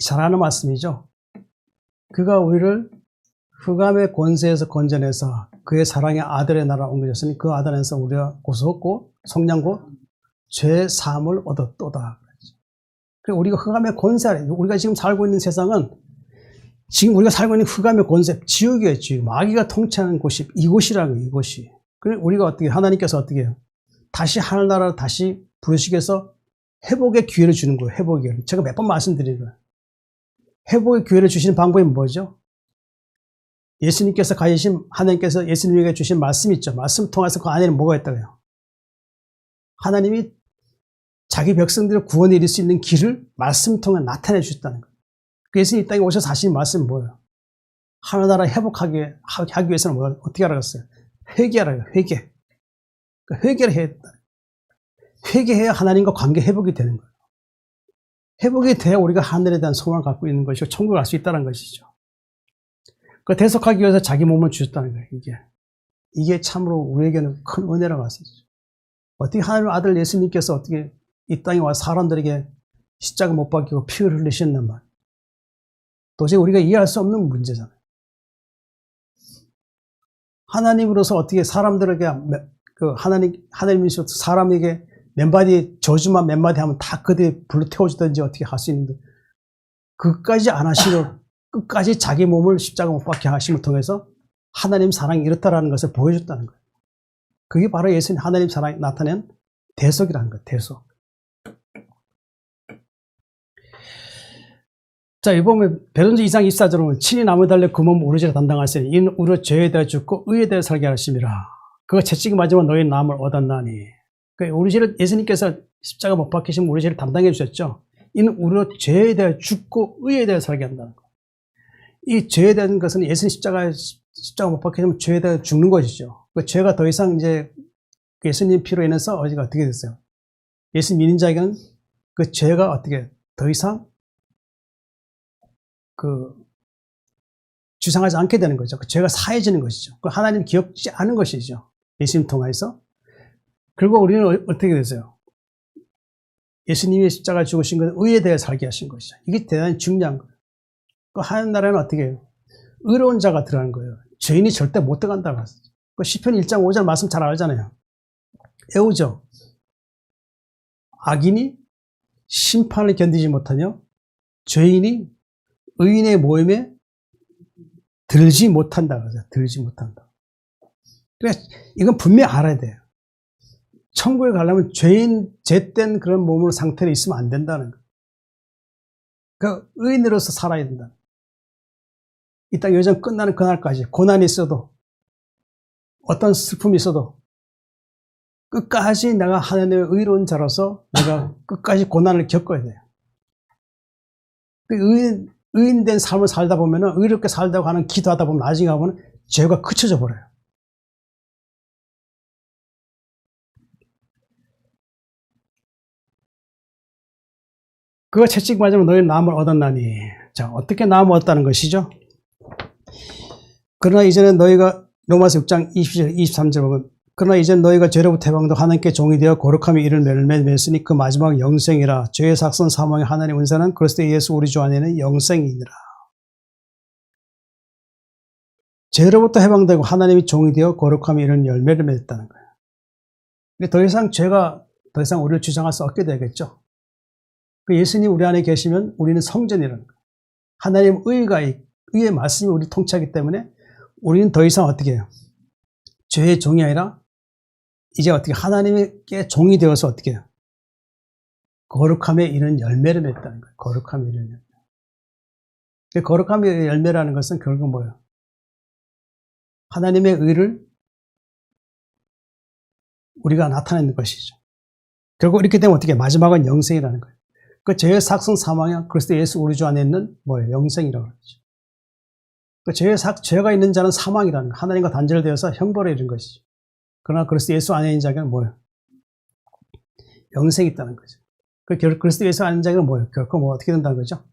잘하는 말씀이죠. 그가 우리를 흑암의 권세에서 건져내서 그의 사랑의 아들의 나라 옮겨졌으니 그 아들 안에서 우리가 고소했고 성령 곧 죄 사함을 얻었도다. 그리고 우리가 흑암의 권세 아래, 우리가 지금 살고 있는 세상은 지금 우리가 살고 있는 흑암의 권세, 지옥이에요, 지옥. 마귀가 통치하는 곳이 이곳이라고, 이곳이. 그리고 우리가 어떻게, 하나님께서 어떻게 해요? 다시 하늘나라를 다시 부르시기 위해서 회복의 기회를 주는 거예요, 회복의 기회를. 제가 몇 번 말씀드린 거예요. 회복의 기회를 주시는 방법이 뭐죠? 예수님께서 하나님께서 예수님에게 주신 말씀이 있죠. 말씀 통해서 그 안에는 뭐가 있다고요? 하나님이 자기 백성들을 구원에 이룰 수 있는 길을 말씀 통해 나타내 주셨다는 거예요. 그래서 이 땅에 오셔서 하신 말씀은 뭐예요? 하나나라 회복하기 위해서는 어떻게 하라겠어요? 회개하라고요. 회개. 회개를 해야 된다. 회개해야 하나님과 관계 회복이 되는 거예요. 회복이 돼야 우리가 하늘에 대한 소망을 갖고 있는 것이고 천국을 갈 수 있다는 것이죠. 그 대속하기 위해서 자기 몸을 주셨다는 거예요. 이게 참으로 우리에게는 큰 은혜라고 할 수 있죠. 어떻게 하나님 아들 예수님께서 어떻게 이 땅에 와서 사람들에게 십자가 못 박히고 피를 흘리셨는 말. 도저히 우리가 이해할 수 없는 문제잖아요. 하나님으로서 어떻게 사람들에게 하나님이셔서 사람에게 몇 마디 저주만 몇 마디 하면 다 그들이 불러 태워주든지 어떻게 할 수 있는데 그것까지 안 하시고 끝까지 자기 몸을 십자가 못 박게 하심을 통해서 하나님 사랑이 이렇다라는 것을 보여줬다는 거예요. 그게 바로 예수님 하나님 사랑이 나타낸 대속이라는 거예요. 대속. 자, 이 보면 베드로전서 2장 24절에 보면 친히 나무에 달려 그 몸 우리죄를 담당하시니 이는 우리로 죄에 대해 죽고 의에 대해 살게 하심이라. 그가 채찍이 맞으면 너희 나음을 얻었나니. 그러니까 우리 죄를 예수님께서 십자가 못 박히시면 우리 죄를 담당해 주셨죠. 이는 우리로 죄에 대해 죽고 의에 대해 살게 한다는 거. 이 죄에 대한 것은 예수님 십자가 못 박히시면 죄에 대해 죽는 것이죠. 그 죄가 더 이상 이제 예수님 피로 인해서 어디가 어떻게 됐어요? 예수 믿는 자에게는 그 죄가 어떻게 더 이상 주장하지 않게 되는 거죠. 그 죄가 사해지는 것이죠. 그 하나님 기억지 않은 것이죠. 예수님 통해서. 그리고 우리는 어떻게 되세요? 예수님이 십자가 죽으신 것은 의에 대해 살게 하신 것이죠. 이게 대단히 중요한 거예요. 그 하나님 나라는 어떻게 해요? 의로운 자가 들어가는 거예요. 죄인이 절대 못 들어간다고 했어요. 그 시편 1장 5절 말씀 잘 알잖아요. 애우죠. 악인이 심판을 견디지 못하며 죄인이 의인의 모임에 들지 못한다. 그러죠. 들지 못한다. 그러니까 이건 분명히 알아야 돼요. 천국에 가려면 죄된 그런 몸으로 상태로 있으면 안 된다는 거예요. 그러니까 의인으로서 살아야 된다. 이 땅 여정 끝나는 그날까지 고난이 있어도 어떤 슬픔이 있어도 끝까지 내가 하나님의 의로운 자로서 내가 끝까지 고난을 겪어야 돼요. 의인된 삶을 살다 보면 의롭게 살다고 하는 기도하다 보면 나중에 가면 죄가 그쳐져 버려요. 그가 채찍 맞으면 너희 나음을 얻었나니. 자, 어떻게 나음을 얻었다는 것이죠? 그러나 이제는 너희가 로마서 6장 20절 23절 보면 그러나 이제 너희가 죄로부터 해방도 하나님께 종이 되어 거룩함에 이를 열매 맺으니 그 마지막 영생이라. 죄의 삭선 사망의 하나님 은사는 그리스도 예수 우리 주 안에는 영생이니라. 죄로부터 해방되고 하나님이 종이 되어 거룩함에 이른 열매를 맺었다는 거예요. 더 이상 죄가 더 이상 우리를 주장할 수 없게 되겠죠. 그 예수님 우리 안에 계시면 우리는 성전이라는 거예요. 하나님 의의 말씀이 우리를 통치하기 때문에 우리는 더 이상 어떻게 해요? 죄의 종이 아니라 이제 어떻게 하나님께 종이 되어서 어떻게 해요? 거룩함에 이른 열매를 맺다는 거예요. 거룩함에 이른 열매. 거룩함의 열매라는 것은 결국 뭐예요? 하나님의 의를 우리가 나타내는 것이죠. 결국 이렇게 되면 어떻게 마지막은 영생이라는 거예요. 그 죄의 삭선 사망이 그리스도 예수 우리 주 안에 있는 뭐예요? 영생이라고 하죠. 그 죄가 있는 자는 사망이라는 거예요. 하나님과 단절되어서 형벌에 이른 것이죠. 그러나 그리스도 예수 안에 있는 자에게는 뭐예요? 영생이 있다는 거죠. 그리스도 예수 안에 있는 자에게는 뭐예요? 결코 어떻게 된다는 거죠?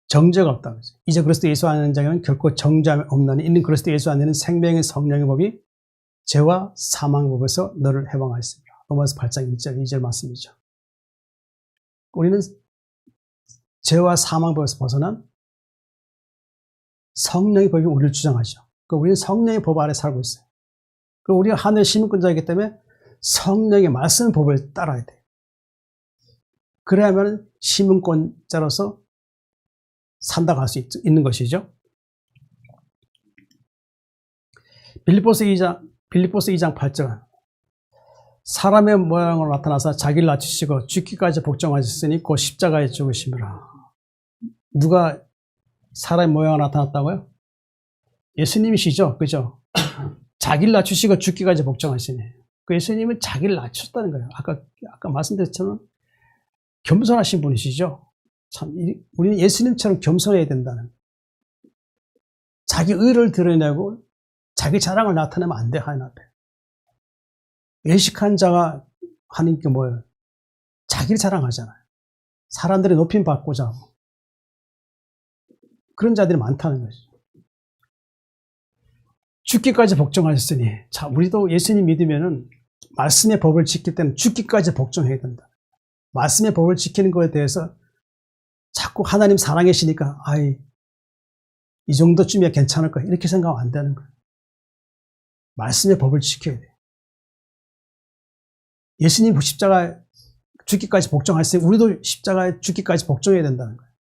정죄가 없다는 거죠. 이제 그리스도 예수 안에 있는 자에게는 결코 정죄함이 없나니 이는 그리스도 예수 안에는 생명의 성령의 법이 죄와 사망의 법에서 너를 해방하였습니다. 로마서 8장 1절 2절 말씀이죠. 우리는 죄와 사망의 법에서 벗어난 성령의 법이 우리를 주장하죠. 우리는 성령의 법 아래 살고 있어요. 우리가 하늘의 시민권자이기 때문에 성령의 말씀 법을 따라야 돼요. 그래야만 시민권자로서 산다고 할 수 있는 것이죠. 빌립보서 2장 8절 사람의 모양으로 나타나서 자기를 낮추시고 죽기까지 복종하셨으니 곧 십자가에 죽으심이라. 누가 사람의 모양으로 나타났다고요? 예수님이시죠. 그죠? 자기를 낮추시고 죽기까지 복종하시네. 그 예수님은 자기를 낮췄다는 거예요. 아까 말씀드렸처럼 겸손하신 분이시죠. 참, 우리는 예수님처럼 겸손해야 된다는. 자기 의를 드러내고 자기 자랑을 나타내면 안 돼, 하나님 앞에. 외식한 자가 하나님께 뭐예요? 자기를 자랑하잖아요. 사람들의 높임 받고자 하고 그런 자들이 많다는 것이죠. 죽기까지 복종하셨으니 자, 우리도 예수님 믿으면은 말씀의 법을 지킬 때는 죽기까지 복종해야 된다. 말씀의 법을 지키는 것에 대해서 자꾸 하나님 사랑하시니까 아이 이 정도쯤이야 괜찮을 거야 이렇게 생각하면 안 되는 거예요. 말씀의 법을 지켜야 돼요. 예수님 십자가 죽기까지 복종하셨으니 우리도 십자가에 죽기까지 복종해야 된다는 거예요.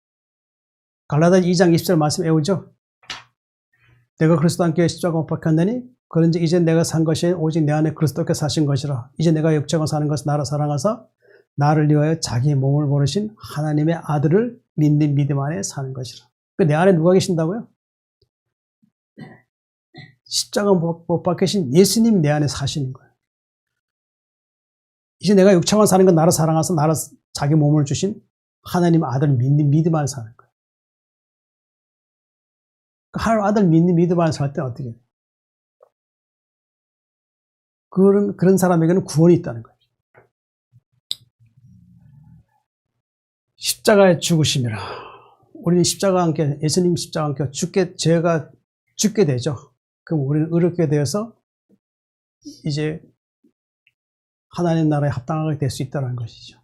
갈라디아 2장 20절 말씀 외우죠. 내가 그리스도와 함께 십자가 못 박혔느니 그런즉 이제 내가 산 것이 오직 내 안에 그리스도께서 사신 것이라. 이제 내가 육체가 사는 것은 나를 사랑하사 나를 위하여 자기 몸을 버리신 하나님의 아들을 믿는 믿음 안에 사는 것이라. 내 안에 누가 계신다고요? 십자가 못 박히신 예수님이 내 안에 사시는 거예요. 이제 내가 육체만 사는 건 나를 사랑하사 나를 자기 몸을 주신 하나님의 아들을 믿는 믿음 안에 사는 거예요. 하나님 아들 믿는 믿음 안에 살 때는 어떻게 해요? 그런 사람에게는 구원이 있다는 거예요. 십자가에 죽으심이라. 우리는 십자가와 함께, 예수님 십자가와 함께 죄가 죽게 되죠. 그럼 우리는 의롭게 되어서 이제 하나님 나라에 합당하게 될 수 있다는 것이죠.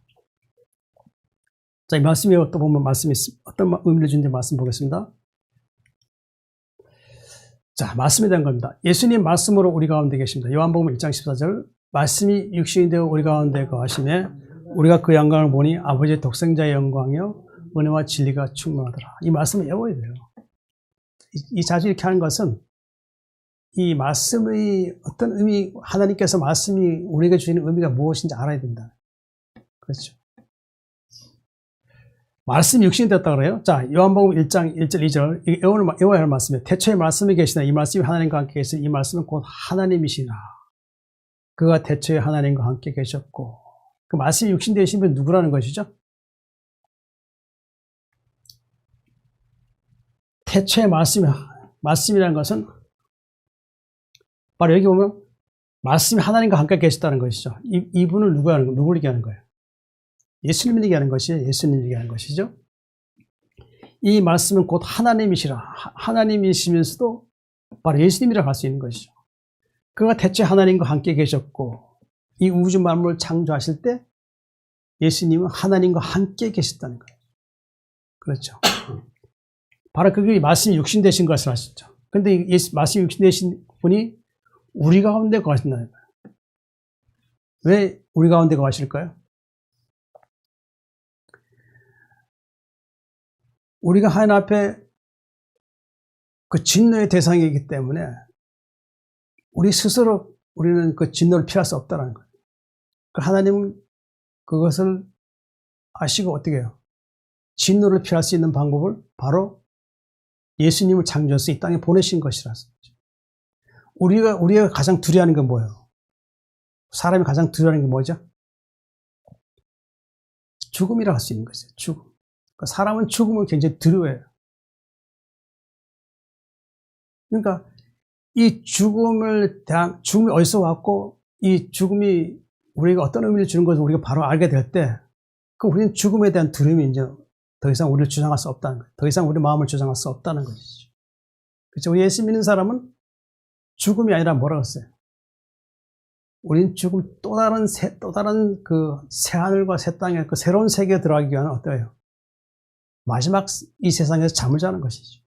자, 이 말씀에 또 보면 말씀이 어떤 의미를 주는지 말씀 보겠습니다. 자, 말씀이 된 겁니다. 예수님 말씀으로 우리 가운데 계십니다. 요한복음 1장 14절 말씀이 육신이 되어 우리 가운데 거하심에 우리가 그 영광을 보니 아버지의 독생자의 영광이요 은혜와 진리가 충만하더라. 이 말씀을 외워야 돼요. 자주 이렇게 하는 것은 이 말씀의 어떤 의미, 하나님께서 말씀이 우리에게 주시는 의미가 무엇인지 알아야 된다. 그렇죠. 말씀이 육신이 됐다 그래요. 자, 요한복음 1장 1절 2절 외워야 할 말씀이에요. 태초에 말씀이 계시나 이 말씀이 하나님과 함께 계시니 이 말씀은 곧 하나님이시나 그가 태초에 하나님과 함께 계셨고 그 말씀이 육신 되신 분은 누구라는 것이죠? 태초에 말씀이라는 것은 바로 여기 보면 말씀이 하나님과 함께 계셨다는 것이죠. 이분을 누구를 얘기하는 거예요? 예수님을 얘기하는 것이에요. 예수님을 얘기하는 것이죠. 이 말씀은 곧 하나님이시라. 하나님이시면서도 바로 예수님이라고 할 수 있는 것이죠. 그가 태초에 하나님과 함께 계셨고 이 우주 만물을 창조하실 때 예수님은 하나님과 함께 계셨다는 거예요. 그렇죠. 바로 그게 말씀이 육신 되신 것을 하셨죠. 그런데 말씀이 육신 되신 분이 우리 가운데 거하신다는 거예요. 왜 우리 가운데 거하실까요? 우리가 하나님 앞에 그 진노의 대상이기 때문에 우리 스스로 우리는 그 진노를 피할 수 없다는 거예요. 하나님은 그것을 아시고 어떻게 해요? 진노를 피할 수 있는 방법을 바로 예수님을 창조해서 이 땅에 보내신 것이라서. 우리가 가장 두려워하는 건 뭐예요? 사람이 가장 두려워하는 게 뭐죠? 죽음이라고 할 수 있는 것이에요. 죽음. 그러니까 사람은 죽음을 굉장히 두려워해요. 그러니까 이 죽음이 어디서 왔고 이 죽음이 우리가 어떤 의미를 주는 것을 우리가 바로 알게 될 때 그럼 우리는 죽음에 대한 두려움이 이제 더 이상 우리를 주장할 수 없다는 거예요. 더 이상 우리 마음을 주장할 수 없다는 것이죠. 그렇죠? 우리 예수 믿는 사람은 죽음이 아니라 뭐라고 했어요? 우리는 죽음 또 다른 그 새하늘과 새 땅의 그 새로운 세계에 들어가기 위한 어때요? 마지막 이 세상에서 잠을 자는 것이죠.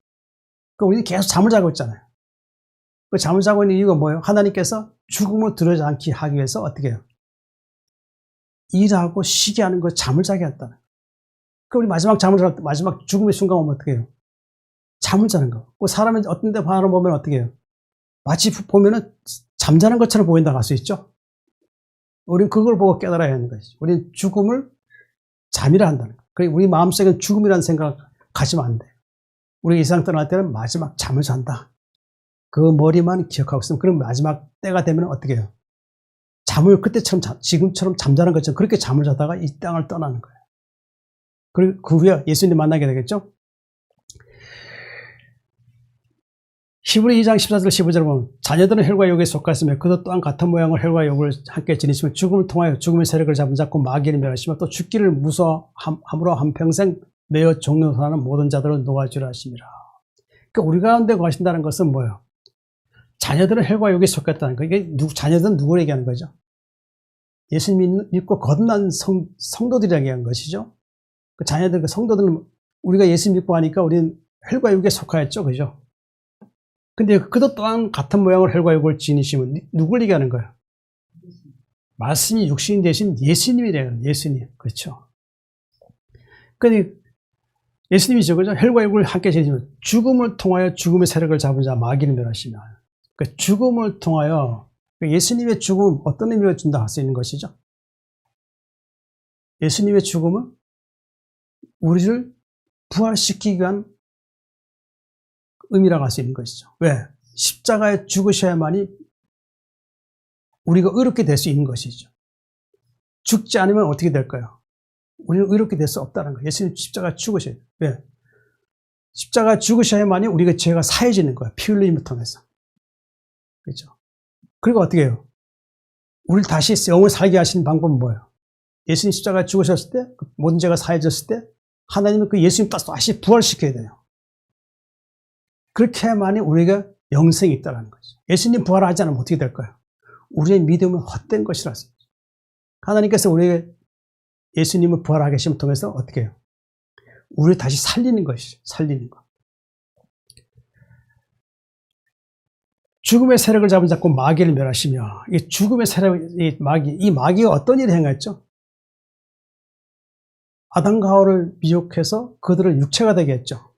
그러니까 우리는 계속 잠을 자고 있잖아요. 그 잠을 자고 있는 이유가 뭐예요? 하나님께서 죽음을 두려워하지 않게 하기 위해서 어떻게 해요? 일하고 쉬게 하는 거 잠을 자게 했다는 거예요. 그럼 우리 마지막 죽음의 순간 오면 어떻게 해요? 잠을 자는 거. 그 사람이 어떤 데 보면 어떻게 해요? 마치 보면은 잠자는 것처럼 보인다고 할 수 있죠? 우리는 그걸 보고 깨달아야 하는 것이죠. 우리는 죽음을 잠이라 한다는 거예요. 그러니까 우리 마음속에 죽음이라는 생각 가지면 안 돼요. 우리 이 세상 떠날 때는 마지막 잠을 잔다. 그 머리만 기억하고 있으면 그럼 마지막 때가 되면 어떻게 해요? 잠을 그때처럼 지금처럼 잠자는 것처럼 그렇게 잠을 자다가 이 땅을 떠나는 거예요. 그리고 그 후에 예수님 만나게 되겠죠? 히브리 2장 14절 15절을 보면 자녀들은 혈과 육에 속하였으며 그도 또한 같은 모양을 혈과 육을 함께 지니시며 죽음을 통하여 죽음의 세력을 잡고 마귀를 멸하시며 또 죽기를 무서워함으로 한평생 매어 종노하는 모든 자들을 놓아주라 하심이라. 그러니까 우리 가운데 거하신다는 것은 뭐예요? 자녀들은 혈과 육에 속했다는 거. 이게 자녀들은 누구를 얘기하는 거죠? 예수님 믿고 거듭난 성도들이라고 얘기한 것이죠. 그 자녀들, 그 성도들은 우리가 예수 믿고 하니까 우리는 혈과 육에 속하였죠. 그죠? 근데 그도 또한 같은 모양을 혈과 육을 지니시면 누굴 얘기하는 거예요? 말씀이 육신이 되신 예수님이래요. 예수님. 그렇죠. 근데 예수님이죠. 그죠? 혈과 육을 함께 지니시면 죽음을 통하여 죽음의 세력을 잡은 자 마귀를 멸하시며. 그러니까 죽음을 통하여 예수님의 죽음은 어떤 의미를 준다 할 수 있는 것이죠? 예수님의 죽음은 우리를 부활시키기 위한 의미라고 할 수 있는 것이죠. 왜? 십자가에 죽으셔야만이 우리가 의롭게 될 수 있는 것이죠. 죽지 않으면 어떻게 될까요? 우리는 의롭게 될 수 없다는 거예요. 예수님 십자가에 죽으셔야 돼요. 왜? 십자가에 죽으셔야만이 우리가 죄가 사해지는 거예요. 피 흘림을 통해서. 그렇죠? 그리고 어떻게 해요? 우리를 다시 영을 살게 하시는 방법은 뭐예요? 예수님 십자가에 죽으셨을 때, 모든 죄가 사해졌을 때, 하나님은 그 예수님 다시 부활시켜야 돼요. 그렇게 해야만이 우리가 영생이 있다는 거죠. 예수님 부활하지 않으면 어떻게 될까요? 우리의 믿음은 헛된 것이라. 하나님께서 우리에게 예수님을 부활하게 하심을 통해서 어떻게 해요? 우리를 다시 살리는 것이죠. 살리는 것. 죽음의 세력을 잡은 자고 마귀를 멸하시며, 이 죽음의 세력, 이 마귀가 어떤 일을 행했죠? 아담과 하와를 미혹해서 그들을 육체가 되게 했죠.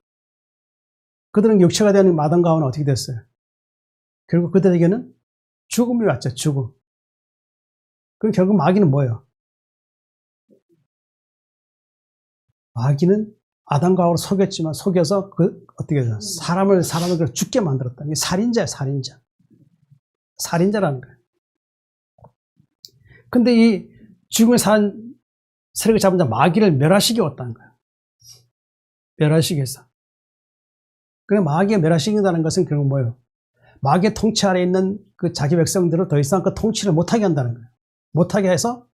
그들은 육체가 되는 아담과 하와는 어떻게 됐어요? 결국 그들에게는 죽음이 왔죠. 죽음. 그럼 결국 마귀는 뭐예요? 마귀는 아담과 하와를 속였지만 속여서 어떻게 해서 사람을 죽게 만들었다. 이게 살인자야, 살인자. 살인자라는 거예요. 근데 이 죽음의 세력을 잡은 자 마귀를 멸하시기 왔다는 거예요. 멸하시기 위해서. 그래 마귀가 멸하시긴다는 것은 결국 뭐예요? 마귀의 통치 아래 있는 그 자기 백성들을 더 이상 그 통치를 못하게 한다는 거예요. 못하게 해서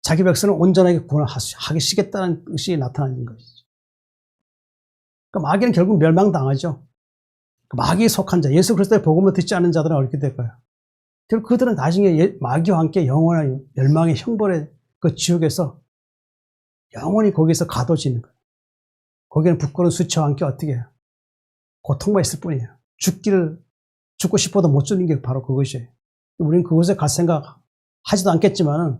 자기 백성을 온전하게 구원하시겠다는 뜻이 나타나는 것이죠. 그러니까 마귀는 결국 멸망당하죠. 마귀에 속한 자, 예수 그리스도의 복음을 듣지 않는 자들은 어떻게 될까요? 결국 그들은 나중에 마귀와 함께 영원한 멸망의 형벌의 그 지옥에서 영원히 거기서 가둬지는 거예요. 거기는 부끄러운 수치와 함께 어떻게 해요? 고통만 있을 뿐이에요. 죽고 싶어도 못 죽는 게 바로 그것이에요. 우리는 그곳에 갈 생각 하지도 않겠지만은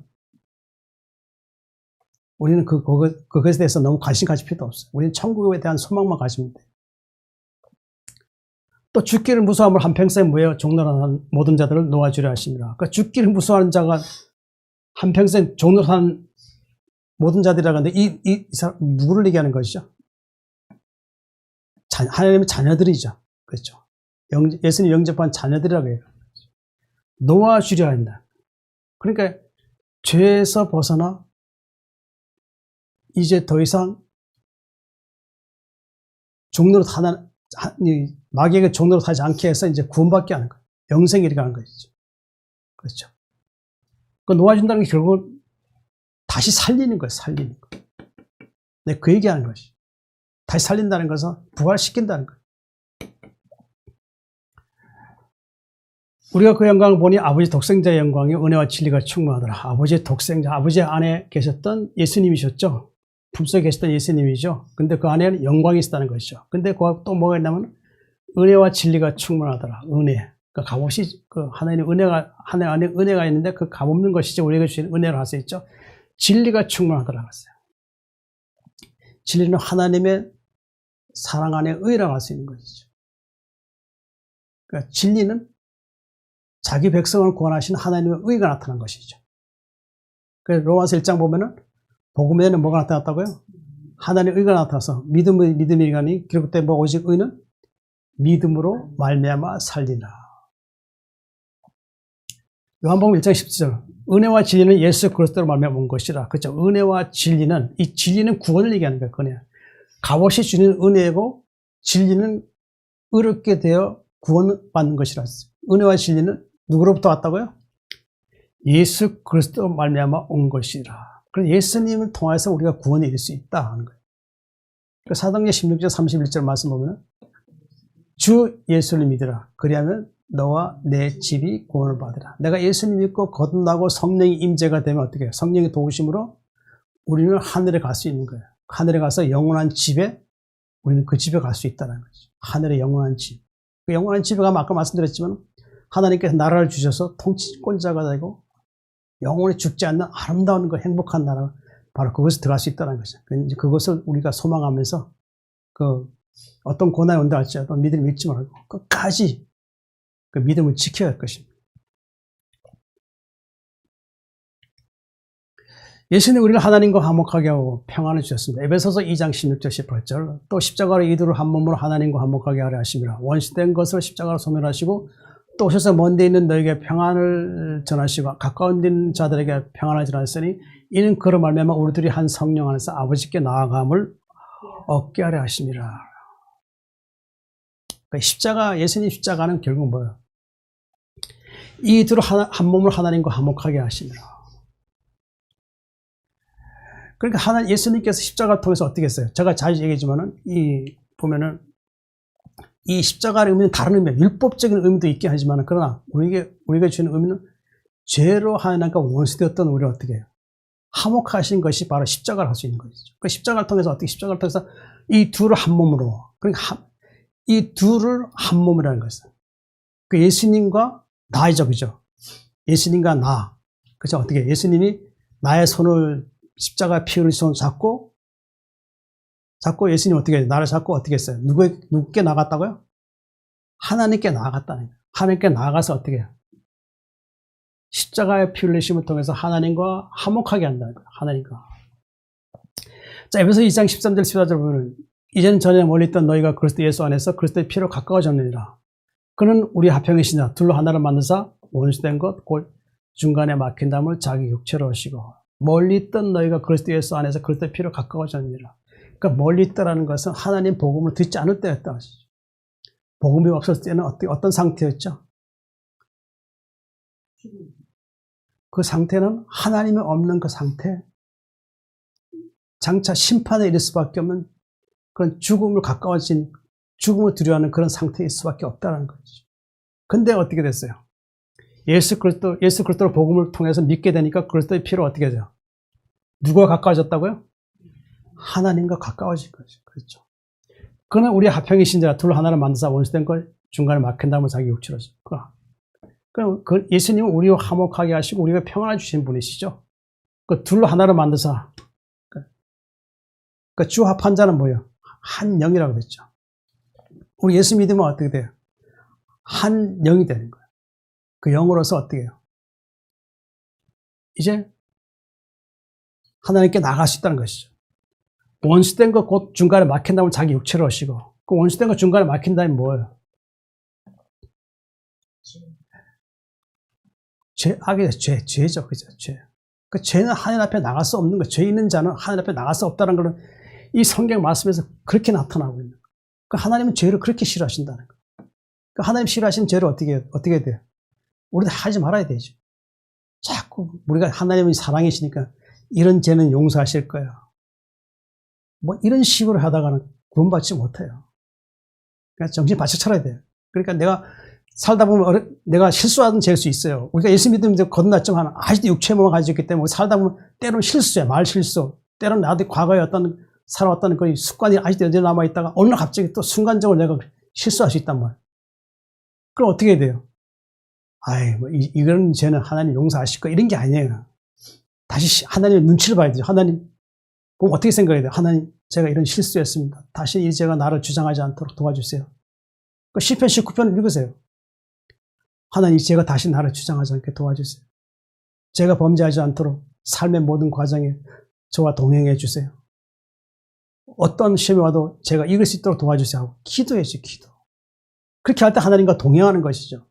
우리는 그것에 대해서 너무 관심 가질 필요도 없어요. 우리는 천국에 대한 소망만 가지면 돼요. 또 죽기를 무서워함을 한평생 모여 종노릇하는 모든 자들을 놓아주려 하십니다. 그러니까 죽기를 무서워하는 자가 한평생 종노릇하는 모든 자들이라고 하는데 이 사람 누구를 얘기하는 것이죠? 하나님의 자녀들이죠. 그렇죠. 예수님 영접한 자녀들이라고 해요. 놓아주려 한다. 그러니까 죄에서 벗어나 이제 더 이상 마귀에게 종노릇하지 않게 해서 이제 구원받게 하는 거예요. 영생에 이르게 하는 것이죠. 그렇죠. 그 놓아준다는 게 결국은 다시 살리는 거예요. 살리는 거. 네, 그 얘기하는 것이. 다시 살린다는 것은 부활시킨다는 거예요. 우리가 그 영광을 보니 아버지 독생자의 영광이 은혜와 진리가 충만하더라. 아버지의 독생자, 아버지 안에 계셨던 예수님이셨죠. 품속에 계셨던 예수님이죠. 근데 그 안에는 영광이 있었다는 것이죠. 근데 또 뭐가 있냐면 은혜와 진리가 충만하더라. 은혜. 그 값없이 하나님 안에 은혜가 있는데 그 값없는 것이죠. 우리에게 주신 은혜를 할 수 있죠. 진리가 충만하더라 했어요. 진리는 하나님의 사랑 안에 의라고 할 수 있는 것이죠. 그러니까 진리는 자기 백성을 구원하신 하나님의 의가 나타난 것이죠. 그래서 로마서 1장 보면은 복음에는 뭐가 나타났다고요? 하나님의 의가 나타나서 믿음이 가니 기록된 바 오직 의는 믿음으로 말미암아 살리라. 요한복음 1장 17절 은혜와 진리는 예수 그리스도로 말미암아 온 것이라. 그렇죠. 은혜와 진리는 이 진리는 구원을 얘기하는 거예요. 그냥 값없이 주는 은혜고 진리는 의롭게 되어 구원받는 것이라 했어요. 은혜와 진리는 누구로부터 왔다고요? 예수 그리스도 말미암아 온 것이라. 그래서 예수님을 통해서 우리가 구원에 이를 수 있다 하는 거예요. 사도행전 16장 31절 말씀 보면 주 예수를 믿으라. 그리하면 너와 내 집이 구원을 받으라. 내가 예수님 믿고 거듭나고 성령이 임재가 되면 어떻게 해요? 성령의 도우심으로 우리는 하늘에 갈 수 있는 거예요. 하늘에 가서 영원한 집에 우리는 그 집에 갈 수 있다는 거죠. 하늘의 영원한 집. 그 영원한 집에 가면 아까 말씀드렸지만 하나님께서 나라를 주셔서 통치권자가 되고 영원히 죽지 않는 아름다운 그 행복한 나라, 바로 그것에 들어갈 수 있다는 거죠. 그것을 우리가 소망하면서 어떤 고난이 온다 할지라도 믿음을 믿지 말고 끝까지 그 믿음을 지켜야 할 것입니다. 예수님 우리를 하나님과 화목하게 하고 평안을 주셨습니다. 에베소서 2장 16절 18절 또 십자가로 이두를 한 몸으로 하나님과 화목하게 하려 하심이라. 원시된 것을 십자가로 소멸하시고 또 오셔서 먼 데 있는 너에게 평안을 전하시고 가까운 데 있는 자들에게 평안을 전하시니 이는 그로 말미암아 우리들이 한 성령 안에서 아버지께 나아감을 얻게 하려 하심이라. 그러니까 십자가, 예수님 십자가는 결국 뭐예요? 이 두로 한 몸을 하나님과 화목하게 하심이라. 그러니까 예수님께서 십자가를 통해서 어떻게 했어요? 제가 자주 얘기하지만은 보면은 이 십자가의 의미는 다른 의미, 율법적인 의미도 있긴 하지만, 그러나 우리가 주는 의미는 죄로 하나님과 원수되었던 우리를 어떻게 해요? 화목하신 것이 바로 십자가를 할 수 있는 것이죠. 그 십자가를 통해서 십자가를 통해서 이 둘을 한 몸으로, 그러니까 이 둘을 한 몸이라는 것은 그 예수님과 나이죠, 그죠? 예수님과 나, 그죠? 어떻게 예수님이 나의 손을 십자가 피 흘린 손 잡고 예수님 어떻게 해요? 나를 잡고 어떻게 했어요? 누구께 나갔다고요? 하나님께 나아갔다는 거예요. 하나님께 나아가서 어떻게 해요? 십자가의 피 흘리심을 통해서 하나님과 화목하게 한다는 거예요. 하나님과. 자, 에베소 2장 13절 14절 보면 이제는 전에 멀리 있던 너희가 그리스도 예수 안에서 그리스도의 피로 가까워졌느니라. 그는 우리 화평이시냐 둘로 하나를 만드사 원수된 것 곧 중간에 막힌 담을 자기 육체로 하시고 멀리 있던 너희가 그리스도 예수 안에서 그리스도의 피로 가까워졌느니라. 그러니까 멀리 있다라는 것은 하나님 복음을 듣지 않을 때였다. 복음이 없었을 때는 어떤 상태였죠? 그 상태는 하나님이 없는 그 상태, 장차 심판에 이를 수밖에 없는 그런 죽음을 두려워하는 그런 상태일 수밖에 없다는 거죠. 근데 어떻게 됐어요? 예수 그리스도의 복음을 통해서 믿게 되니까 그리스도의 피로 어떻게 돼요? 누가 가까워졌다고요? 하나님과 가까워질 거죠. 그렇죠. 그러나 우리 화평이신 자가 둘 하나를 만드사 원수된 걸 중간에 막힌 다음에 자기 육체로. 그럼 예수님은 우리와 화목하게 하시고 우리가 평안을 주신 분이시죠. 그 둘로 하나를 만드사. 그 주합한 자는 뭐예요? 한 영이라고 그랬죠. 우리 예수 믿으면 어떻게 돼요? 한 영이 되는 거예요. 그 영으로서 어떻게 해요? 이제 하나님께 나갈 수 있다는 것이죠. 원수된 것 곧 중간에 막힌 다음에 자기 육체로 하시고 그 원수된 것 중간에 막힌 다음에 뭐예요? 죄죠. 그죠? 죄. 그 죄는 하나님 앞에 나갈 수 없는 거. 죄 있는 자는 하나님 앞에 나갈 수 없다는 것은 이 성경 말씀에서 그렇게 나타나고 있는 거예요. 그 하나님은 죄를 그렇게 싫어하신다는 거예요. 그 하나님 싫어하시는 죄를 어떻게 돼요? 우리도 하지 말아야 되죠. 자꾸 우리가 하나님이 사랑이시니까 이런 죄는 용서하실 거야. 뭐 이런 식으로 하다가는 구원받지 못해요. 그러니까 정신 바짝 차려야 돼요. 그러니까 내가 살다 보면 내가 실수하는 죄일 수 있어요. 우리가 예수 믿으면 거듭났지만 아직도 육체의 몸을 가지고 있기 때문에 살다 보면 때로는 실수야. 말 실수. 때로는 나도 과거에 살아왔다는 그 습관이 아직도 여전히 남아있다가 어느 날 갑자기 또 순간적으로 내가 실수할 수 있단 말이에요. 그럼 어떻게 해야 돼요? 이런 죄는 하나님 용서하실 거 이런 게 아니에요. 다시 하나님의 눈치를 봐야 되죠. 하나님, 그럼 어떻게 생각해야 돼요? 하나님, 제가 이런 실수였습니다. 다시 이 죄가 나를 주장하지 않도록 도와주세요. 그 시편 19편을 읽으세요. 하나님, 제가 다시 나를 주장하지 않게 도와주세요. 제가 범죄하지 않도록 삶의 모든 과정에 저와 동행해 주세요. 어떤 시험이 와도 제가 이길 수 있도록 도와주세요 하고 기도해야죠, 기도. 그렇게 할 때 하나님과 동행하는 것이죠.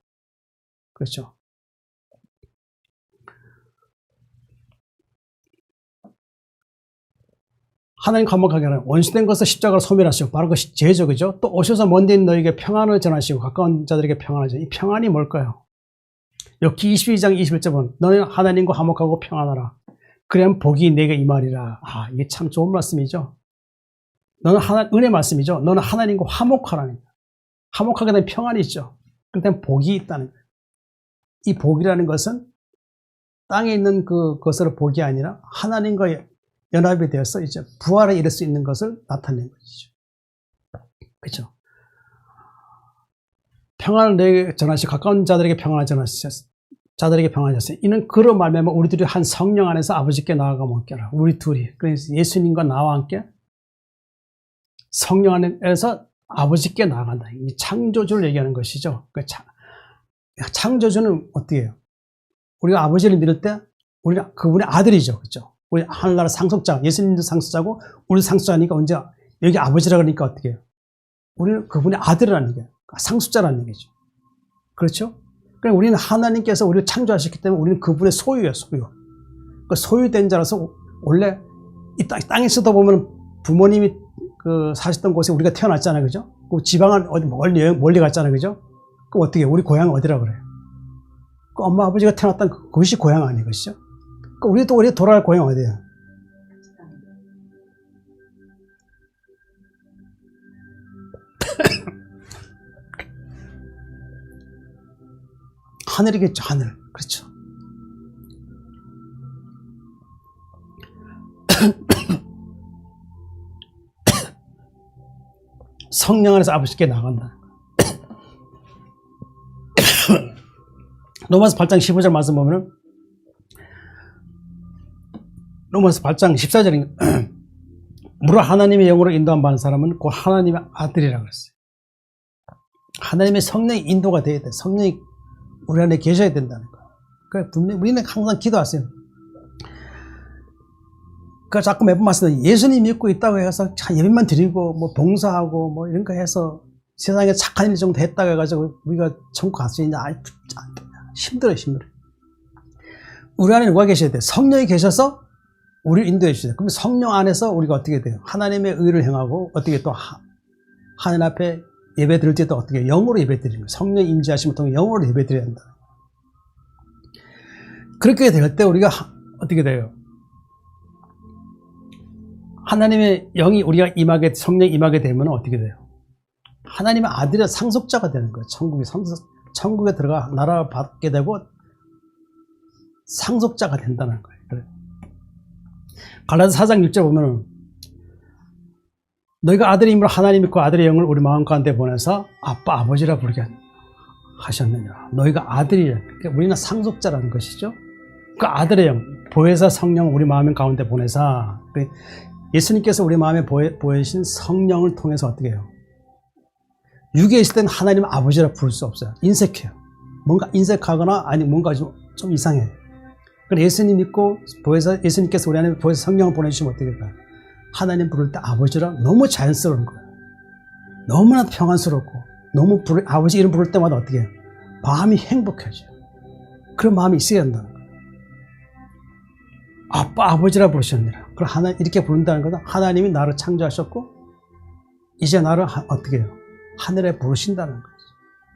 그렇죠. 하나님 감옥하게 하라. 원수된 것을 십자가로 소멸하시고 바로 그것이 죄죠. 그죠? 또 오셔서 먼데 있는 너에게 평안을 전하시고 가까운 자들에게 평안을 전하시고 이 평안이 뭘까요? 욥기 22장 21절은 너는 하나님과 화목하고 평안하라. 그러면 복이 내게 임하리라. 아, 이게 참 좋은 말씀이죠. 너는 은혜 말씀이죠. 너는 하나님과 화목하라는 거예요. 화목하게 되면 평안이 있죠. 그때 복이 있다는 거예요. 이 복이라는 것은 땅에 있는 그것으로 복이 아니라 하나님과 연합이 되어서 이제 부활에 이를 수 있는 것을 나타낸 것이죠. 그렇죠? 평안을 내게 전하시고 가까운 자들에게 평안을 전하셨어요. 자들에게 평안을 하셨어요. 이는 그로 말미암아 우리 둘이 한 성령 안에서 아버지께 나아가면 어깨라. 우리 둘이. 그래서 예수님과 나와 함께 성령 안에서 아버지께 나아간다. 이 창조주를 얘기하는 것이죠. 창조주는 어떻게 해요? 우리가 아버지를 믿을 때 우리가 그분의 아들이죠. 그렇죠? 우리 하늘나라 상속자, 예수님도 상속자고 우리도 상속자니까 언제 여기 아버지라 그러니까 어떻게 해요? 우리는 그분의 아들이라는 얘기예요. 상속자라는 얘기죠. 그렇죠? 그러니까 우리는 하나님께서 우리를 창조하셨기 때문에 우리는 그분의 소유예요, 소유. 그 소유된 자라서 원래 이 땅에서도 보면 부모님이 사셨던 곳에 우리가 태어났잖아요, 그죠? 그 지방을 어디 멀리 갔잖아요, 그죠? 그럼 어떻게 해요? 우리 고향은 어디라 그래요? 그 엄마 아버지가 태어났던 그것이 고향 아니에요, 그죠? 그 우리도 돌아갈 고향 어디예요? 하늘이겠죠, 하늘. 그렇죠. 성령 안에서 아버지께 나간다. 로마서 8장 15절 말씀 보면은 로마서 8장 14절인가 무릇 하나님의 영으로 인도함 받는 사람은 곧 하나님의 아들이라고 그랬어요. 하나님의 성령이 인도가 돼야 돼. 성령이 우리 안에 계셔야 된다는 거예요. 그래, 분명히 우리는 항상 기도하세요. 그 자꾸 매번 말씀드려요. 예수님 믿고 있다고 해서 예배만 드리고 뭐 봉사하고 뭐 이런 거 해서 세상에 착한 일 정도 했다고 해가지고 우리가 천국 갈 수 있냐? 힘들어요. 우리 안에 누가 계셔야 돼요? 성령이 계셔서 우리를 인도해 주셔야 돼요. 그럼 성령 안에서 우리가 어떻게 돼요? 하나님의 의를 행하고 어떻게 또 하나님 앞에 예배 드릴 때도 어떻게 영으로 예배 드리는 거예요. 성령 임재하심을 통해 영으로 예배 드려야 한다. 그렇게 될 때 우리가 어떻게 돼요? 하나님의 영이 우리가 성령이 임하게 되면 어떻게 돼요? 하나님의 아들의 상속자가 되는 거예요. 천국에 들어가 나라를 받게 되고 상속자가 된다는 거예요. 그래. 갈라디아서 4장 6절 보면은 너희가 아들임으로 하나님 믿고 아들의 영을 우리 마음 가운데 보내서 아빠 아버지라 부르게 하셨느냐. 너희가 아들이라. 그러니까 우리는 상속자라는 것이죠. 그 아들의 영, 보혜사 성령 우리 마음 가운데 보내사 예수님께서 우리 마음에 보내신 성령을 통해서 어떻게 해요? 육에 있을 때는 하나님 아버지라 부를 수 없어요. 인색해요. 뭔가 인색하거나 아니 뭔가 좀 이상해요. 그래서 예수님 믿고 예수님께서 우리 안에 보혜사 성령을 보내주시면 어떻게 될까요? 하나님 부를 때 아버지라 너무 자연스러운 거예요. 너무나 평안스럽고 너무 아버지 이름 부를 때마다 어떻게 해요? 마음이 행복해져요. 그런 마음이 있어야 한다는 거예요. 아빠 아버지라 부르셨느라. 그럼 이렇게 부른다는 것은 하나님이 나를 창조하셨고 이제 나를 어떻게 해요? 하늘에 부르신다는 거죠.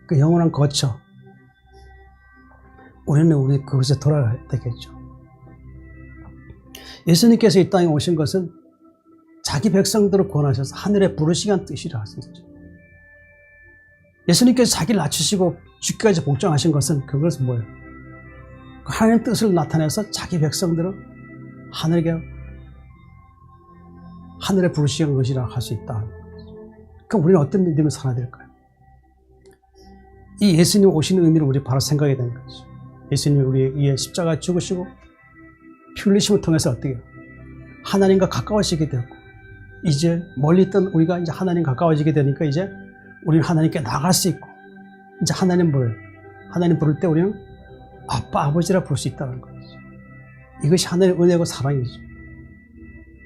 그 영원한 거처. 우리 그것에 돌아가야 되겠죠. 예수님께서 이 땅에 오신 것은 자기 백성들을 구원하셔서 하늘에 부르시는 뜻이라 하셨죠. 예수님께서 자기를 낮추시고 죽기까지 복종하신 것은 그것은 뭐예요? 하나님의 뜻을 나타내서 자기 백성들을 하늘에 부르시는 것이라 할 수 있다. 그럼 우리는 어떤 믿음을 살아야 될까요? 이 예수님 오시는 의미를 우리 바로 생각해야 되는 거죠. 예수님이 우리 위해 십자가에 죽으시고 피 흘리심을 통해서 어떻게 해요? 하나님과 가까워지게 되었고 이제 멀리 있던 우리가 이제 하나님 가까워지게 되니까 이제 우리는 하나님께 나갈 수 있고 이제 하나님 부를 때 우리는 아빠 아버지라 부를 수 있다는 거죠. 이것이 하나님의 은혜고 사랑이죠.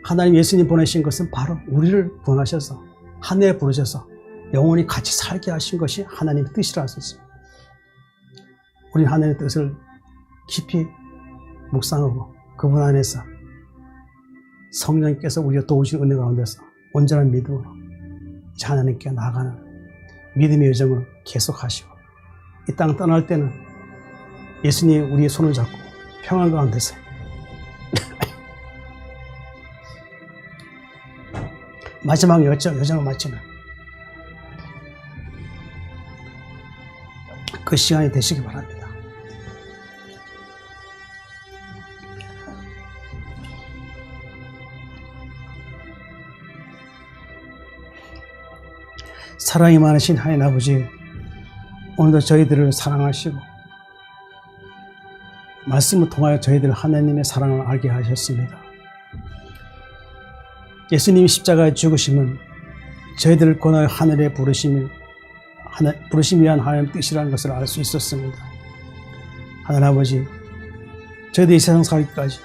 하나님 예수님 보내신 것은 바로 우리를 구원하셔서 하늘에 부르셔서 영원히 같이 살게 하신 것이 하나님의 뜻이라 할 수 있습니다. 우리는 하나님의 뜻을 깊이 묵상하고 그분 안에서 성령께서 우리가 도우신 은혜 가운데서 온전한 믿음으로 이제 하나님께 나아가는 믿음의 여정을 계속하시고 이 땅 떠날 때는 예수님이 우리의 손을 잡고 평안 가운데서 마지막 여정을 마치는 그 시간이 되시기 바랍니다. 사랑이 많으신 하나님 아버지, 오늘도 저희들을 사랑하시고 말씀을 통하여 저희들 하나님의 사랑을 알게 하셨습니다. 예수님이 십자가에 죽으심은 저희들을 권하여 하늘에 부르심이 위한 하나님의 뜻이라는 것을 알 수 있었습니다. 하나님 아버지, 저희들이 이 세상 살기까지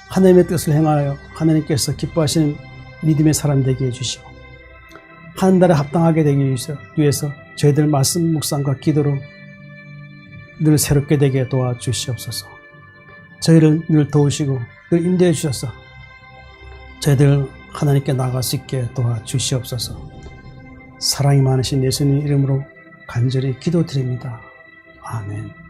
하나님의 뜻을 행하여 하나님께서 기뻐하시는 믿음의 사람 되게 해주시고 하늘나라에 합당하게 되기 위해서 저희들 말씀 묵상과 기도로 늘 새롭게 되게 도와주시옵소서. 저희를 늘 도우시고 늘 인도해 주셔서 저희들 하나님께 나아갈 수 있게 도와주시옵소서. 사랑이 많으신 예수님 이름으로 간절히 기도드립니다. 아멘.